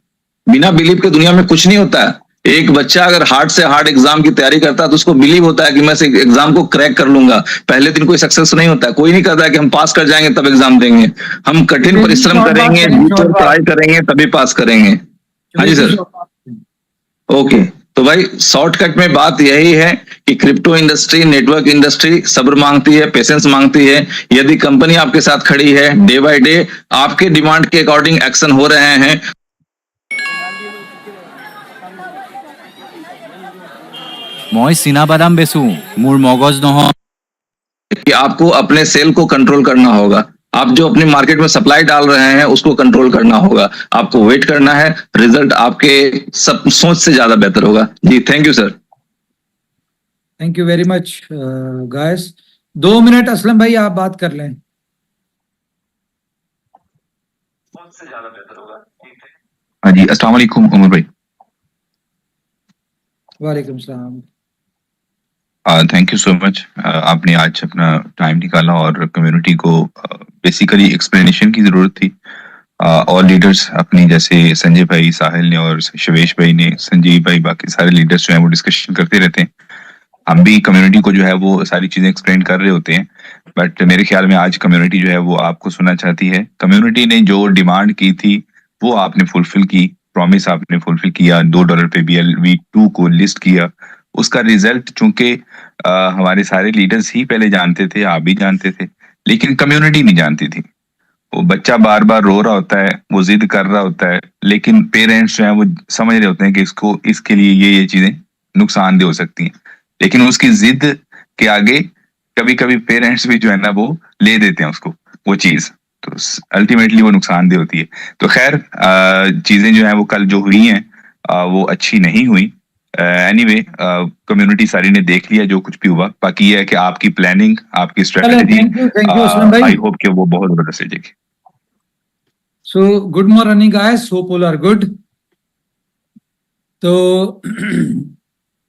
[SPEAKER 5] बिना बिलीव के दुनिया में कुछ नहीं होता है। एक बच्चा अगर हार्ड से हार्ड एग्जाम की तैयारी करता है तो उसको बिलीव होता है कि मैं इस एग्जाम को क्रैक कर लूंगा। पहले दिन कोई सक्सेस नहीं होता है, कोई नहीं कहता है कि हम पास कर जाएंगे तब एग्जाम देंगे। हम कठिन परिश्रम करेंगे, ट्राई करेंगे तभी पास करेंगे। हाँ जी सर, ओके। तो भाई शॉर्टकट में बात यही है कि क्रिप्टो इंडस्ट्री, नेटवर्क इंडस्ट्री सब्र मांगती है, पेशेंस मांगती है। यदि कंपनी आपके साथ खड़ी है, डे बाय डे आपके डिमांड के अकॉर्डिंग एक्शन हो रहे हैं,
[SPEAKER 6] মই চীনাবাদাম বেচো মোৰ মগজ নহয়
[SPEAKER 5] कि आपको अपने सेल को कंट्रोल करना होगा। आप जो अपने मार्केट में सप्लाई डाल रहे हैं उसको कंट्रोल करना होगा। आपको वेट करना है, रिजल्ट आपके सब सोच से ज्यादा बेहतर होगा। जी thank you sir.
[SPEAKER 4] Thank you very much guys. 2 minute Aslam भाई आप बात कर लें।
[SPEAKER 7] हाँ जी, अस्सलाम वालेकुम उमर भाई।
[SPEAKER 4] वालेकुम सलाम।
[SPEAKER 7] Thank you so much. आपने आज अपना टाइम निकाला और कम्युनिटी को बेसिकली एक्सप्लेनेशन की जरूरत थी। और लीडर्स अपनी, जैसे संजय भाई, साहिल ने और शिवेश भाई ने, संजीव भाई, बाकी सारे लीडर्स जो है वो डिस्कशन करते रहते हैं। हम भी कम्युनिटी को जो है वो सारी चीजें एक्सप्लेन कर रहे होते हैं, बट मेरे ख्याल में आज कम्युनिटी जो है वो आपको सुनना चाहती है। कम्युनिटी ने जो डिमांड की थी वो आपने फुलफिल की, प्रॉमिस आपने फुलफिल किया, $2 पे BLV2 को लिस्ट किया। उसका रिजल्ट चूंकि हमारे सारे लीडर्स ही पहले जानते थे, आप भी जानते थे, लेकिन कम्युनिटी नहीं जानती थी। वो बच्चा बार बार रो रहा होता है, वो जिद कर रहा होता है, लेकिन पेरेंट्स जो है वो समझ रहे होते हैं कि इसको, इसके लिए ये चीजें नुकसानदेह हो सकती हैं, लेकिन उसकी जिद के आगे कभी कभी पेरेंट्स भी जो है ना वो ले देते हैं उसको वो चीज, तो अल्टीमेटली वो नुकसानदेह होती है। तो खैर चीजें जो है वो कल जो हुई हैं वो अच्छी नहीं हुई। एनीवे कम्युनिटी सारी ने देख लिया जो कुछ भी हुआ। बाकी ये है कि आपकी प्लानिंग, आपकी स्ट्रेटजी, आई होप कि वो बहुत जबरदस्त रहेगी।
[SPEAKER 4] So good morning guys, hope all are good. तो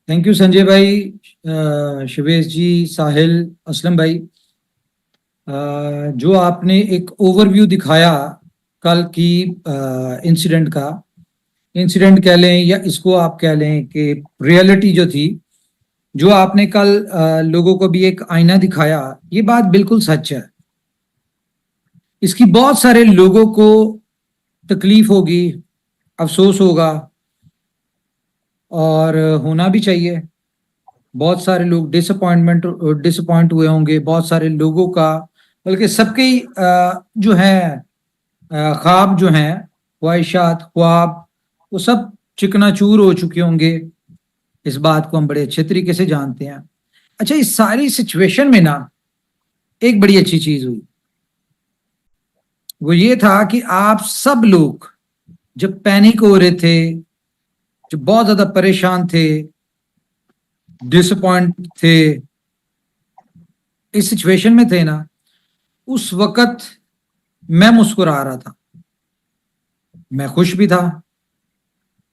[SPEAKER 4] थैंक यू संजय भाई, शिवेश जी, साहिल, असलम भाई। जो आपने एक ओवरव्यू दिखाया कल की इंसिडेंट कह लें या इसको आप कह लें कि रियलिटी जो थी, जो आपने कल लोगों को भी एक आईना दिखाया, ये बात बिल्कुल सच है। इसकी बहुत सारे लोगों को तकलीफ होगी, अफसोस होगा, और होना भी चाहिए। बहुत सारे लोग डिसअपॉइंट हुए होंगे, बहुत सारे लोगों का, बल्कि सबके जो है ख्वाब जो हैं, ख्वाहिशात, ख्वाब, वो सब चिकनाचूर हो चुके होंगे। इस बात को हम बड़े अच्छे तरीके से जानते हैं। अच्छा, इस सारी सिचुएशन में ना एक बड़ी अच्छी चीज हुई, वो ये था कि आप सब लोग जब पैनिक हो रहे थे, जो बहुत ज्यादा परेशान थे, डिसअपॉइंट थे, इस सिचुएशन में थे ना, उस वक्त मैं मुस्कुरा रहा था, मैं खुश भी था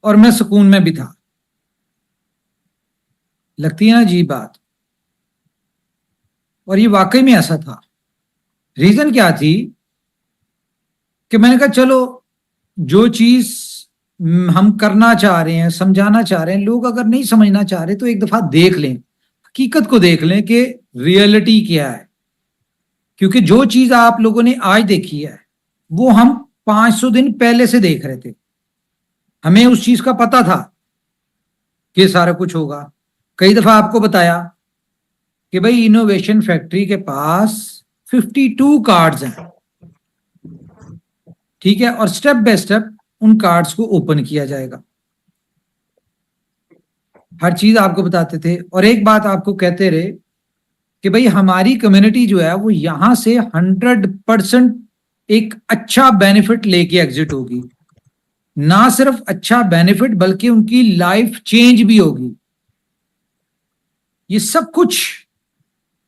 [SPEAKER 4] और मैं सुकून में भी था। लगती है ना अजीब बात, और ये वाकई में ऐसा था। रीजन क्या थी कि मैंने कहा चलो जो चीज हम करना चाह रहे हैं, समझाना चाह रहे हैं, लोग अगर नहीं समझना चाह रहे तो एक दफा देख लें, हकीकत को देख लें कि रियलिटी क्या है। क्योंकि जो चीज आप लोगों ने आज देखी है वो हम 500 दिन पहले से देख रहे थे, हमें उस चीज का पता था कि सारा कुछ होगा। कई दफा आपको बताया कि भाई इनोवेशन फैक्ट्री के पास 52 कार्ड्स हैं, ठीक है, और स्टेप बाय स्टेप उन कार्ड्स को ओपन किया जाएगा। हर चीज आपको बताते थे और एक बात आपको कहते रहे कि भाई हमारी कम्युनिटी जो है वो यहां से 100% एक अच्छा बेनिफिट लेके एग्जिट होगी। ना सिर्फ अच्छा बेनिफिट बल्कि उनकी लाइफ चेंज भी होगी। ये सब कुछ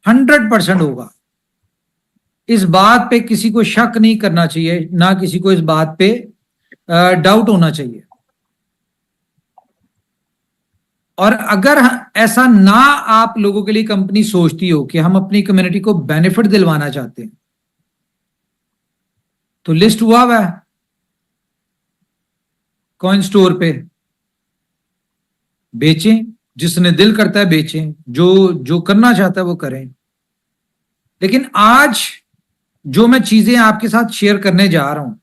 [SPEAKER 4] 100% होगा। इस बात पे किसी को शक नहीं करना चाहिए, ना किसी को इस बात पे डाउट होना चाहिए। और अगर ऐसा ना आप लोगों के लिए कंपनी सोचती हो कि हम अपनी कम्युनिटी को बेनिफिट दिलवाना चाहते हैं तो लिस्ट हुआ है कॉइन स्टोर पे, बेचें, जिसने दिल करता है बेचें, जो करना चाहता है वो करें। लेकिन आज जो मैं चीजें आपके साथ शेयर करने जा रहा हूं,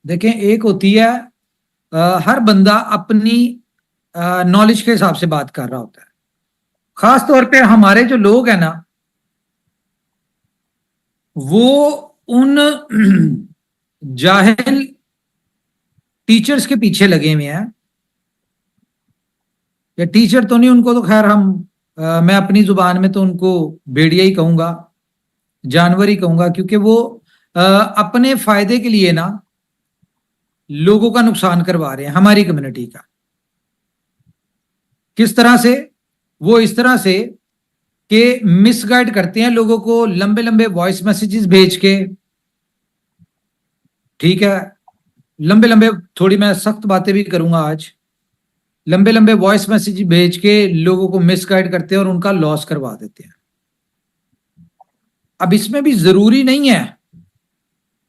[SPEAKER 4] देखें, एक होती है हर बंदा अपनी नॉलेज के हिसाब से बात कर रहा होता है। खास तौर पे हमारे जो लोग हैं ना, वो उन जाहिल टीचर्स के पीछे लगे हुए हैं, या टीचर तो नहीं, उनको तो खैर मैं अपनी जुबान में तो उनको भेड़िया ही कहूंगा, जानवर ही कहूंगा, क्योंकि वो अपने फायदे के लिए ना लोगों का नुकसान करवा रहे हैं, हमारी कम्युनिटी का। किस तरह से? वो इस तरह से कि मिसगाइड करते हैं लोगों को, लंबे लंबे वॉइस मैसेजेस भेज के, ठीक है, लंबे लंबे, थोड़ी मैं सख्त बातें भी करूंगा आज, लंबे लंबे वॉइस मैसेज भेज के लोगों को मिसगाइड करते हैं और उनका लॉस करवा देते हैं। अब इसमें भी जरूरी नहीं है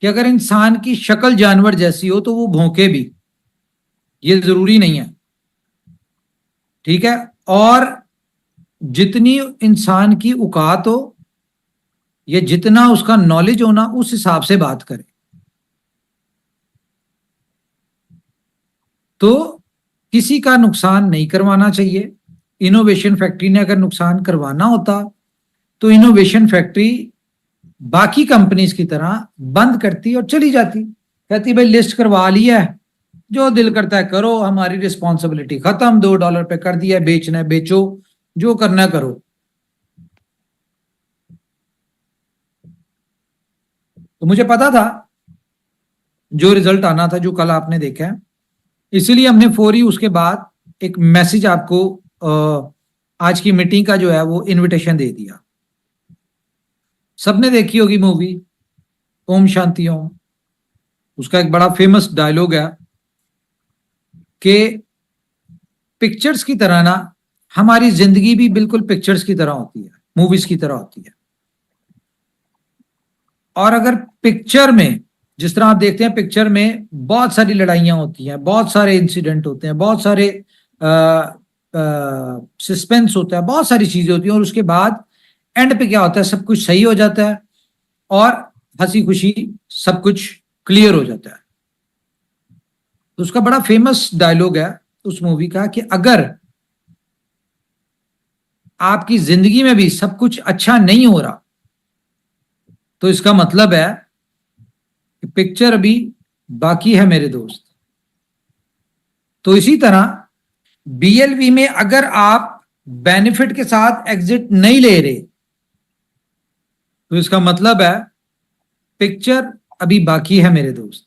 [SPEAKER 4] कि अगर इंसान की शक्ल जानवर जैसी हो तो वो भौंके भी, ये जरूरी नहीं है, ठीक है। और जितनी इंसान की औकात हो या जितना उसका नॉलेज हो ना, उस हिसाब से बात करे। तो किसी का नुकसान नहीं करवाना चाहिए। इनोवेशन फैक्ट्री ने अगर नुकसान करवाना होता तो इनोवेशन फैक्ट्री बाकी कंपनीज की तरह बंद करती और चली जाती, कहती भाई लिस्ट करवा लिया है, जो दिल करता है करो, हमारी रिस्पॉन्सिबिलिटी खत्म, $2 पे कर दिया, बेचना है बेचो, जो करना है करो। तो मुझे पता था जो रिजल्ट आना था, जो कल आपने देखा है, इसीलिए हमने फौरी उसके बाद एक मैसेज आपको आज की मीटिंग का जो है वो इनविटेशन दे दिया। सबने देखी होगी मूवी ओम शांति ओम। उसका एक बड़ा फेमस डायलॉग है कि पिक्चर्स की तरह ना हमारी जिंदगी भी बिल्कुल पिक्चर्स की तरह होती है, मूवीज की तरह होती है। और अगर पिक्चर में, जिस तरह आप देखते हैं पिक्चर में बहुत सारी लड़ाइयां होती हैं, बहुत सारे इंसिडेंट होते हैं, बहुत सारे सस्पेंस होता है, बहुत सारी चीजें होती हैं, और उसके बाद एंड पे क्या होता है, सब कुछ सही हो जाता है और हंसी खुशी सब कुछ क्लियर हो जाता है। तो उसका बड़ा फेमस डायलॉग है उस मूवी का कि अगर आपकी जिंदगी में भी सब कुछ अच्छा नहीं हो रहा तो इसका मतलब है कि पिक्चर अभी बाकी है मेरे दोस्त। तो इसी तरह बीएलवी में अगर आप बेनिफिट के साथ एग्जिट नहीं ले रहे तो इसका मतलब है पिक्चर अभी बाकी है मेरे दोस्त।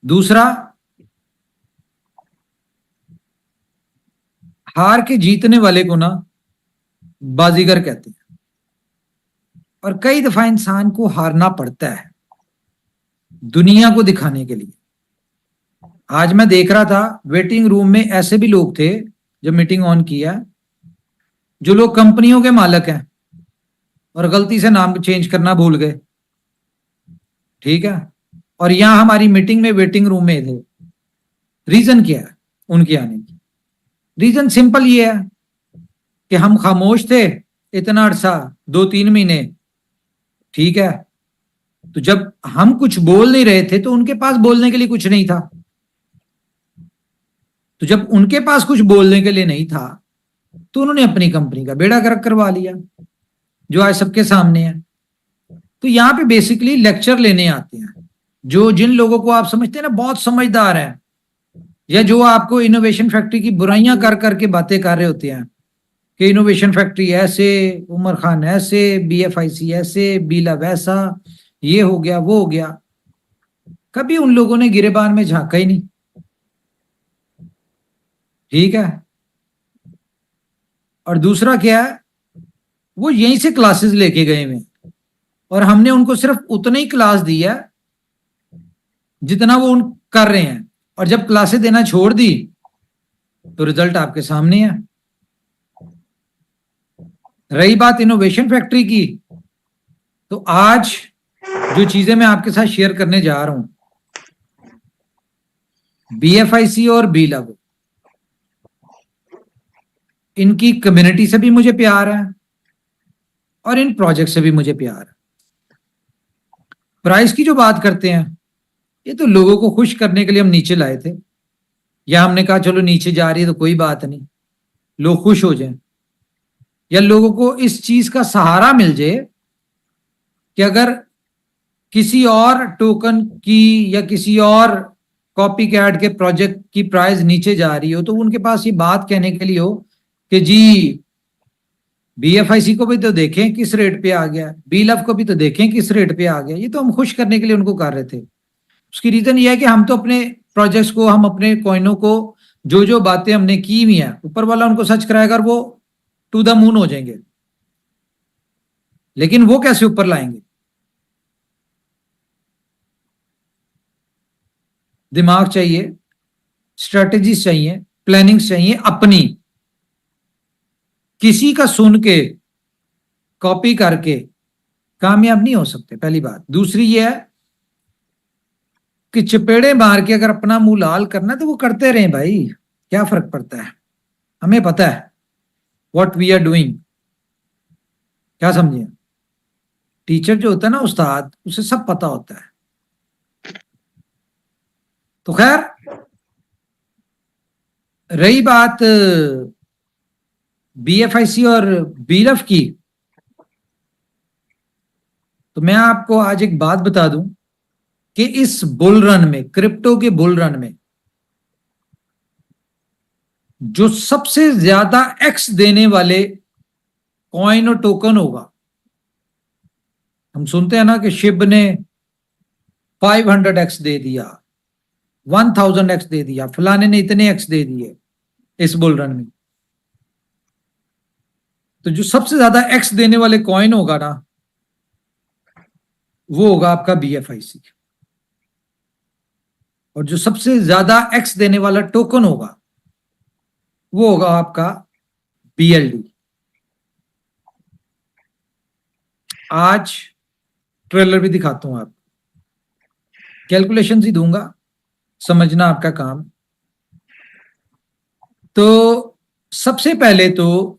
[SPEAKER 4] दूसरा, हार के जीतने वाले को ना बाजीगर कहते हैं, और कई दफा इंसान को हारना पड़ता है दुनिया को दिखाने के लिए। आज मैं देख रहा था वेटिंग रूम में ऐसे भी लोग थे, जब मीटिंग ऑन किया, जो लोग कंपनियों के मालिक हैं और गलती से नाम चेंज करना भूल गए, ठीक है, और यहां हमारी मीटिंग में वेटिंग रूम में थे। रीजन क्या है उनके आने की? रीजन सिंपल ये है कि हम खामोश थे इतना अरसा, 2-3 महीने, ठीक है। तो जब हम कुछ बोल नहीं रहे थे तो उनके पास बोलने के लिए कुछ नहीं था। तो जब उनके पास कुछ बोलने के लिए नहीं था तो उन्होंने अपनी कंपनी का बेड़ा गर्क करवा लिया, जो आज सबके सामने है। तो यहां पे बेसिकली लेक्चर लेने आते हैं जो जिन लोगों को आप समझते हैं ना बहुत समझदार है, या जो आपको इनोवेशन फैक्ट्री की बुराइयां कर करके बातें कर रहे होते हैं कि इनोवेशन फैक्ट्री ऐसे, उमर खान ऐसे, BFIC ऐसे, बीला वैसा, ये हो गया वो हो गया। कभी उन लोगों ने गिरेबान में झांका ही नहीं, ठीक है। और दूसरा क्या है, वो यहीं से क्लासेस लेके गए हुए और हमने उनको सिर्फ उतना ही क्लास दी है जितना वो उन कर रहे हैं, और जब क्लासेस देना छोड़ दी तो रिजल्ट आपके सामने है। रही बात इनोवेशन फैक्ट्री की, तो आज जो चीजें मैं आपके साथ शेयर करने जा रहा हूं, BFIC और बीलव, इनकी कम्युनिटी से भी मुझे प्यार है और इन प्रोजेक्ट से भी मुझे प्यार है। प्राइस की जो बात करते हैं, ये तो लोगों को खुश करने के लिए हम नीचे लाए थे, या हमने कहा चलो नीचे जा रही है तो कोई बात नहीं, लोग खुश हो जाएं, या लोगों को इस चीज का सहारा मिल जाए कि अगर किसी और टोकन की या किसी और कॉपी कैट के प्रोजेक्ट की प्राइस नीचे जा रही हो तो उनके पास ये बात कहने के लिए हो कि जी BFIC को भी तो देखें किस रेट पे आ गया, बीलव को भी तो देखें किस रेट पे आ गया। ये तो हम खुश करने के लिए उनको कर रहे थे। उसकी रीजन ये है कि हम तो अपने प्रोजेक्ट्स को, हम अपने कॉइनों को, जो जो बातें हमने की हुई हैं, ऊपर वाला उनको सच कराएगा और वो टू द मून हो जाएंगे। लेकिन वो कैसे ऊपर लाएंगे? दिमाग चाहिए, स्ट्रेटजीज चाहिए, प्लानिंग्स चाहिए अपनी। किसी का सुन के कॉपी करके कामयाब नहीं हो सकते, पहली बात। दूसरी ये है कि चपेड़े मार के अगर अपना मुंह लाल करना है तो वो करते रहे भाई, क्या फर्क पड़ता है? हमें पता है व्हाट वी आर डूइंग, क्या समझे? टीचर जो होता है ना, उस्ताद, उसे सब पता होता है। तो खैर, रही बात BFIC और बीलव की, तो मैं आपको आज एक बात बता दूं कि इस बुल रन में, क्रिप्टो के बुल रन में, जो सबसे ज्यादा एक्स देने वाले कॉइन और टोकन होगा, हम सुनते हैं ना कि शिब ने 500x दे दिया, 1000x दे दिया, फलाने ने इतने x दे दिए इस बुल रन में। तो जो सबसे ज्यादा x देने वाले कॉइन होगा ना, वो होगा आपका BFIC, और जो सबसे ज्यादा x देने वाला टोकन होगा वो होगा आपका BLD। आज ट्रेलर भी दिखाता हूं आपको, कैलकुलेशन ही दूंगा, समझना आपका काम। तो सबसे पहले तो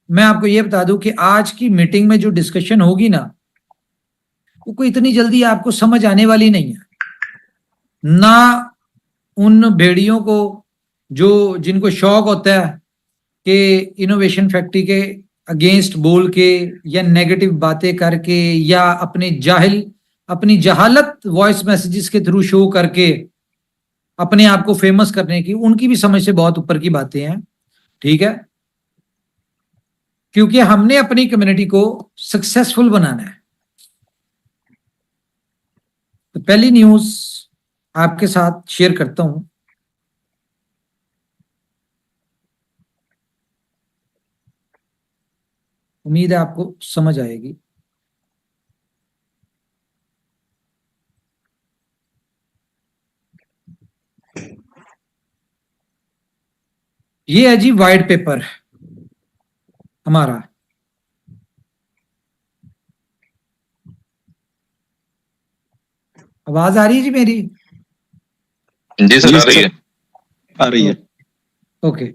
[SPEAKER 4] मैं आपको यह बता दूं कि आज की मीटिंग में जो डिस्कशन होगी ना, वो कोई इतनी जल्दी आपको समझ आने वाली नहीं है। ना उन भेड़ियों को जो जिनको शौक होता है कि इनोवेशन फैक्ट्री के अगेंस्ट बोल के या नेगेटिव बातें करके या अपनी जहालत वॉइस मैसेजेस के थ्रू शो करके अपने आप को फेमस करने की, उनकी भी समझ से बहुत ऊपर की बातें हैं, ठीक है। क्योंकि हमने अपनी कम्युनिटी को सक्सेसफुल बनाना है। तो पहली न्यूज आपके साथ शेयर करता हूं। उम्मीद है आपको समझ आएगी। ये है जी वाइट पेपर हमारा, आवाज आ रही है जी मेरी?
[SPEAKER 5] जी सर, आ रही है।
[SPEAKER 2] आ रही है।
[SPEAKER 4] ओके,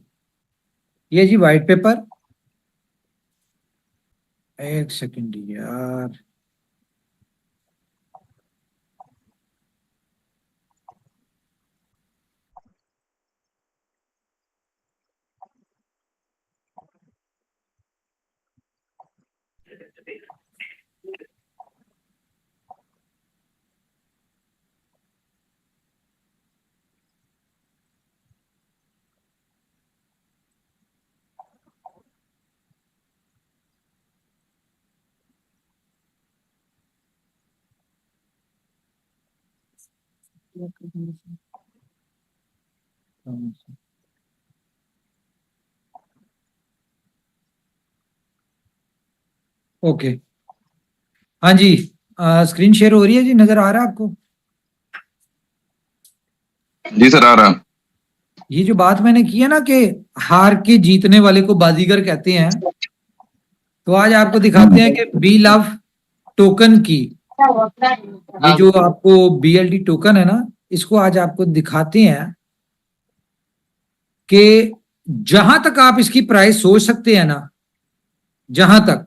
[SPEAKER 4] ये जी वाइट पेपर, एक सेकंड यार, ओके। हाँ जी, स्क्रीन शेयर हो रही है जी, नजर आ रहा है आपको?
[SPEAKER 5] जी सर, आ रहा।
[SPEAKER 4] ये जो बात मैंने की है ना कि हार के जीतने वाले को बाजीगर कहते हैं, तो आज आपको दिखाते हैं कि बी लव टोकन की, ये जो आपको BLD टोकन है ना, इसको आज आपको दिखाते हैं कि जहां तक आप इसकी प्राइस सोच सकते हैं ना, जहां तक,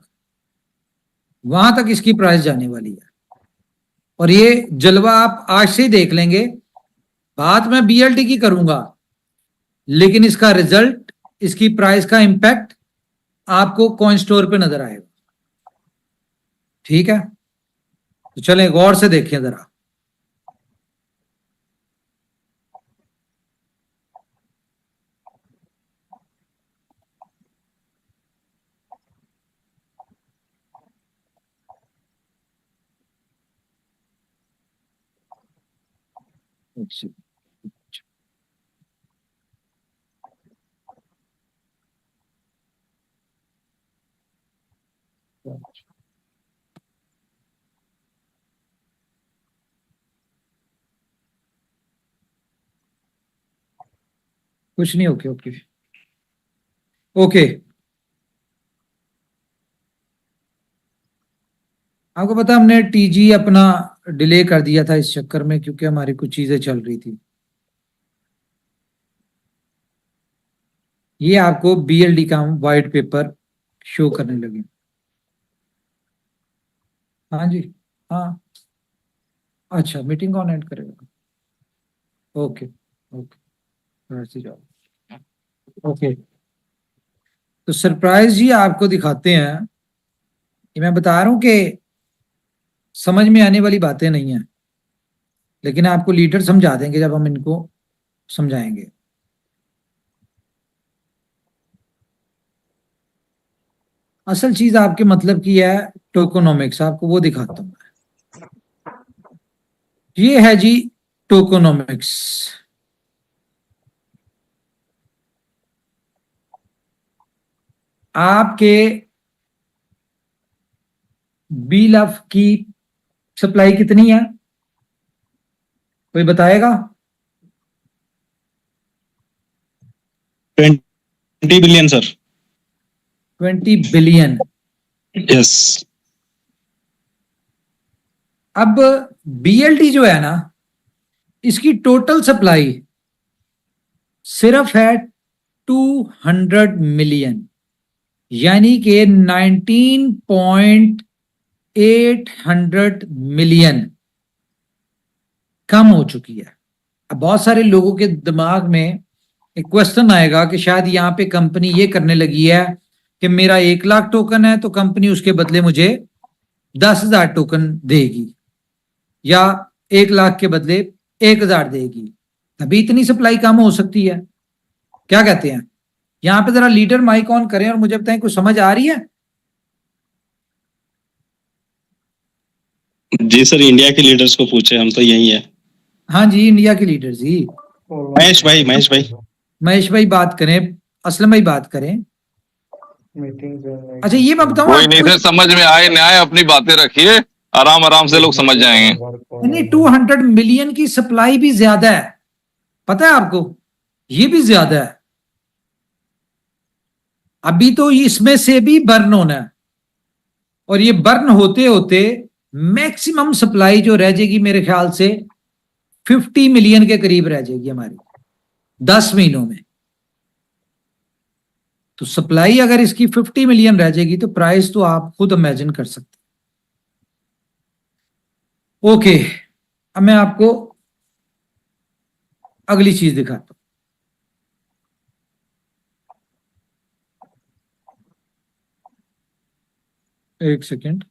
[SPEAKER 4] वहां तक इसकी प्राइस जाने वाली है। और ये जलवा आप आज से ही देख लेंगे। बात मैं BLD की करूंगा, लेकिन इसका रिजल्ट, इसकी प्राइस का इंपैक्ट आपको कॉइन स्टोर पे नजर आएगा। ठीक है, तो चलें गौर से देखें जरा। कुछ नहीं, ओके ओके ओके। आपको पता है हमने TG अपना डिले कर दिया था इस चक्कर में, क्योंकि हमारी कुछ चीजें चल रही थी। ये आपको BLD का वाइट पेपर शो करने लगे। हाँ जी, हाँ, अच्छा, मीटिंग कौन एंड करेगा? ओके ओके, ऐसे जाओ। ओके, तो सरप्राइज ही आपको दिखाते हैं। ये मैं बता रहा हूं कि समझ में आने वाली बातें नहीं है, लेकिन आपको लीडर समझा देंगे जब हम इनको समझाएंगे। असल चीज आपके मतलब की है टोकोनॉमिक्स, आपको वो दिखाता हूं मैं। ये है जी टोकोनॉमिक्स। आपके BLF की सप्लाई कितनी है, कोई बताएगा?
[SPEAKER 2] 20 बिलियन सर।
[SPEAKER 4] 20 बिलियन।
[SPEAKER 2] यस।
[SPEAKER 4] अब BLD जो है ना, इसकी टोटल सप्लाई सिर्फ है 200 मिलियन, यानी कि 19.8 मिलियन कम हो चुकी है। अब बहुत सारे लोगों के दिमाग में एक क्वेश्चन आएगा कि शायद यहाँ पे कंपनी ये करने लगी है कि मेरा 1 लाख टोकन है तो कंपनी उसके बदले मुझे 10,000 टोकन देगी, या 1 लाख के बदले 1,000 देगी, तभी इतनी सप्लाई कम हो सकती है। क्या कहते हैं? यहां पे जरा लीडर माइक ऑन करें और मुझे बताएं, कुछ समझ आ रही है?
[SPEAKER 2] जी सर, इंडिया के लीडर्स को पूछे, हम तो यही है।
[SPEAKER 4] हाँ जी, इंडिया के लीडर जी।
[SPEAKER 2] महेश भाई
[SPEAKER 4] महेश भाई बात करें, असलम भाई बात करें। अच्छा, ये मैं बताऊं
[SPEAKER 5] कोई नहीं सर, समझ में आए ना आए अपनी बातें रखिए, आराम आराम से लोग समझ जाएंगे।
[SPEAKER 4] नहीं, 200 मिलियन की सप्लाई भी ज्यादा है, पता है आपको? ये भी ज्यादा है। अभी तो इसमें से भी बर्न होना है, और ये बर्न होते होते मैक्सिमम सप्लाई जो रह जाएगी मेरे ख्याल से 50 मिलियन के करीब रह जाएगी हमारी 10 महीनों में। तो सप्लाई अगर इसकी 50 मिलियन रह जाएगी तो प्राइस तो आप खुद इमेजिन कर सकते हैं। ओके, अब मैं आपको अगली चीज दिखाता हूं। एक सेकेंड।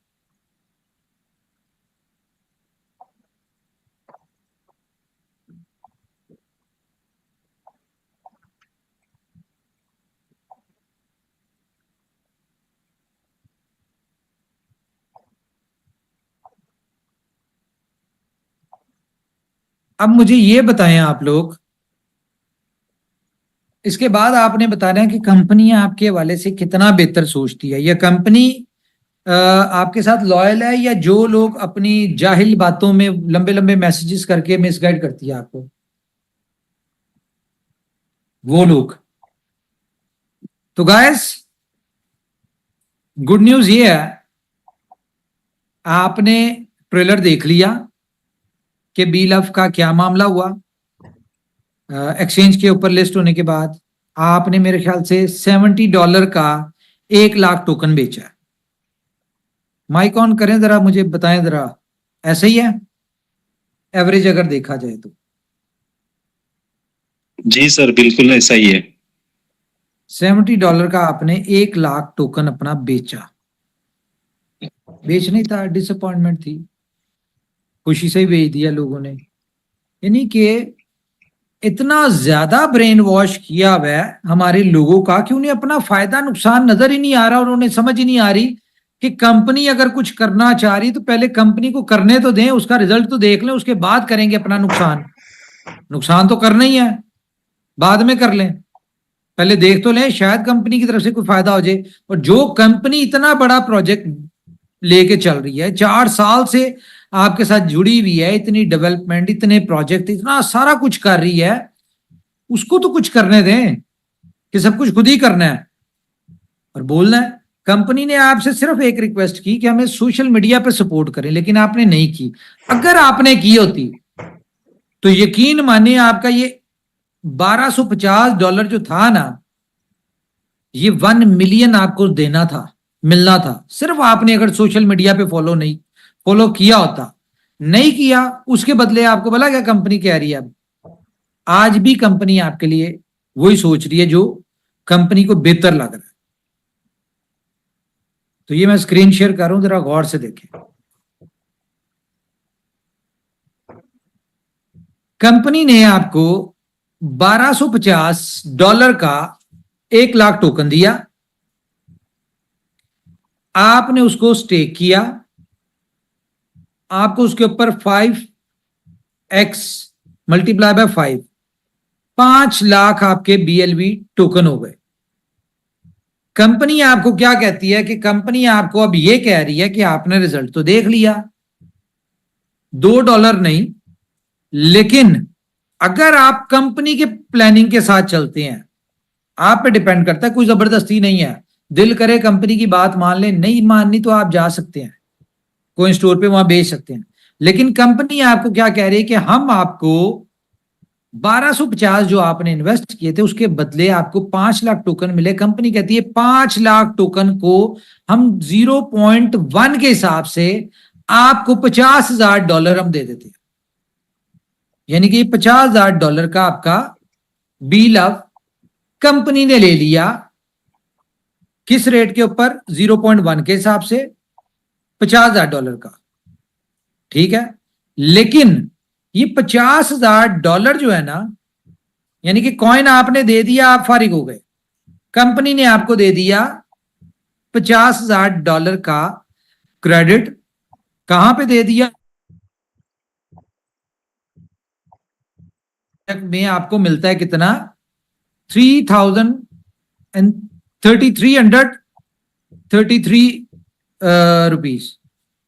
[SPEAKER 4] अब मुझे ये बताएं आप लोग, इसके बाद आपने बताना है कि कंपनी आपके हवाले से कितना बेहतर सोचती है, या कंपनी आपके साथ लॉयल है, या जो लोग अपनी जाहिल बातों में लंबे लंबे मैसेजेस करके मिसगाइड करती है आपको, वो लोग। तो गाइस, गुड न्यूज ये है, आपने ट्रेलर देख लिया कि BLUF का क्या मामला हुआ। एक्सचेंज के ऊपर लिस्ट होने के बाद आपने मेरे ख्याल से $70 का 1 लाख टोकन बेचा है। माइक ऑन करें जरा, मुझे बताएं जरा, ऐसा ही है एवरेज अगर देखा जाए तो?
[SPEAKER 2] जी सर, बिल्कुल ऐसा ही है।
[SPEAKER 4] $70 का आपने 1 लाख टोकन अपना बेचा। बेच नहीं था, डिसअपॉइंटमेंट थी, खुशी से ही बेच दिया लोगों ने। यानी कि इतना ज्यादा ब्रेन वॉश किया हुआ है हमारे लोगों का कि उन्हें अपना फायदा नुकसान नजर ही नहीं आ रहा, और उन्हें समझ ही नहीं आ रही कि कंपनी अगर कुछ करना चाह रही तो पहले कंपनी को करने तो दें, उसका रिजल्ट तो देख लें, उसके बाद करेंगे अपना नुकसान। नुकसान तो करना ही है, बाद में कर लें, पहले देख तो लें, शायद कंपनी की तरफ से कोई फायदा हो जाए। और जो कंपनी इतना बड़ा प्रोजेक्ट लेके चल रही है, 4 साल से आपके साथ जुड़ी हुई है, इतनी डेवलपमेंट, इतने प्रोजेक्ट, इतना सारा कुछ कर रही है, उसको तो कुछ करने दें कि सब कुछ खुद ही करना है और बोलना है। कंपनी ने आपसे सिर्फ एक रिक्वेस्ट की कि हमें सोशल मीडिया पे सपोर्ट करें, लेकिन आपने नहीं की। अगर आपने की होती तो यकीन मानिए आपका ये $1250 जो था ना, ये 1 मिलियन आपको देना था, मिलना था। सिर्फ आपने अगर सोशल मीडिया पे फॉलो किया होता, नहीं किया, उसके बदले आपको बोला क्या कंपनी कह रही है। अब आज भी कंपनी आपके लिए वही सोच रही है जो कंपनी को बेहतर लग रहा है। तो ये मैं स्क्रीन शेयर कर रहा हूं, जरा गौर से देखें। कंपनी ने आपको $1250 का 1 लाख टोकन दिया, आपने उसको स्टेक किया, आपको उसके ऊपर 5x मल्टीप्लाई बाय 5, 5 लाख आपके BLV टोकन हो गए। कंपनी आपको क्या कहती है कि कंपनी आपको अब ये कह रही है कि आपने रिजल्ट तो देख लिया, $2 नहीं, लेकिन अगर आप कंपनी के प्लानिंग के साथ चलते हैं, आप पे डिपेंड करता है, कोई जबरदस्ती नहीं है। दिल करे कंपनी की बात मान ले, नहीं माननी तो आप जा सकते हैं, कोई स्टोर पे वहां बेच सकते हैं। लेकिन कंपनी आपको क्या कह रही है कि हम आपको 1250 जो आपने इन्वेस्ट किए थे उसके बदले आपको 5 लाख टोकन मिले। कंपनी कहती है 5 लाख टोकन को हम 0.1 के हिसाब से आपको $50,000 हम दे देते हैं। यानी कि $50,000 का आपका BLUF कंपनी ने ले लिया। किस रेट के ऊपर? 0.1 के हिसाब से $50,000 का, ठीक है। लेकिन ये $50,000 जो है ना, यानी कि कॉइन आपने दे दिया, आप फारिग हो गए। कंपनी ने आपको दे दिया $50,000 का क्रेडिट। कहां पे दे दिया? में आपको मिलता है कितना? 3,333 रुपीज,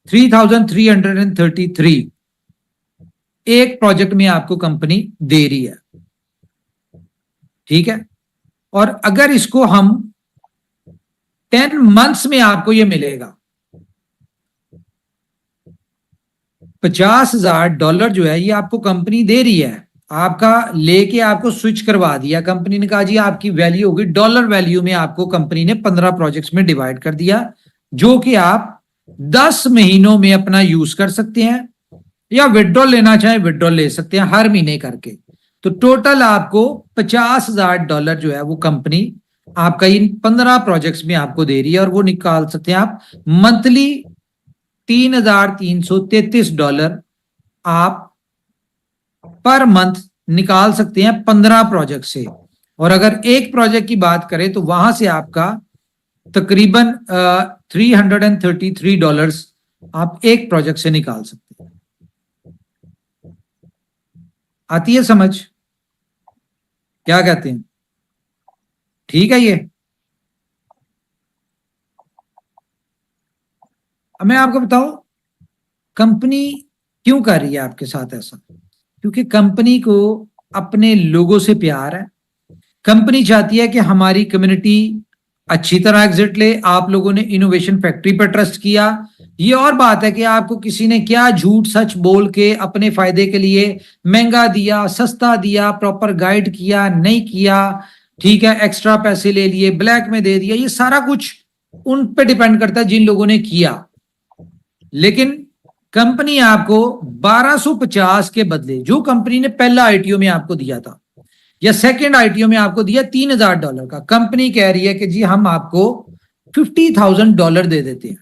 [SPEAKER 4] 3,333 एक प्रोजेक्ट में आपको कंपनी दे रही है, ठीक है। और अगर इसको हम 10 मंथ्स में आपको ये मिलेगा, $50,000 जो है ये आपको कंपनी दे रही है, आपका लेके आपको स्विच करवा दिया। कंपनी ने कहा जी आपकी वैल्यू होगी डॉलर वैल्यू में, आपको कंपनी ने 15 प्रोजेक्ट्स में डिवाइड कर दिया, जो कि आप 10 महीनों में अपना यूज कर सकते हैं, या विड्रॉल लेना चाहे विड्रॉल ले सकते हैं हर महीने करके। तो टोटल आपको $50,000 जो है वो कंपनी आपका इन 15 प्रोजेक्ट्स में आपको दे रही है, और वो निकाल सकते हैं आप मंथली $3,333 आप पर मंथ निकाल सकते हैं 15 प्रोजेक्ट से। और अगर एक प्रोजेक्ट की बात करें तो वहां से आपका तकरीबन $333 आप एक प्रोजेक्ट से निकाल सकते हैं। आती है समझ? क्या कहते हैं? ठीक है। ये अब मैं आपको बताऊं कंपनी क्यों कर रही है आपके साथ ऐसा, क्योंकि कंपनी को अपने लोगों से प्यार है। कंपनी चाहती है कि हमारी कम्युनिटी अच्छी तरह एग्जिट ले। आप लोगों ने इनोवेशन फैक्ट्री पर ट्रस्ट किया, ये और बात है कि आपको किसी ने क्या झूठ सच बोल के अपने फायदे के लिए महंगा दिया, सस्ता दिया, प्रॉपर गाइड किया, नहीं किया, ठीक है, एक्स्ट्रा पैसे ले लिए, ब्लैक में दे दिया, ये सारा कुछ उन पे डिपेंड करता है जिन लोगों ने किया। लेकिन कंपनी आपको 1250 के बदले जो कंपनी ने पहला आईटीओ में आपको दिया था या सेकंड आईटीओ में आपको दिया $3,000 का, कंपनी कह रही है कि जी हम आपको $50,000 दे देते हैं।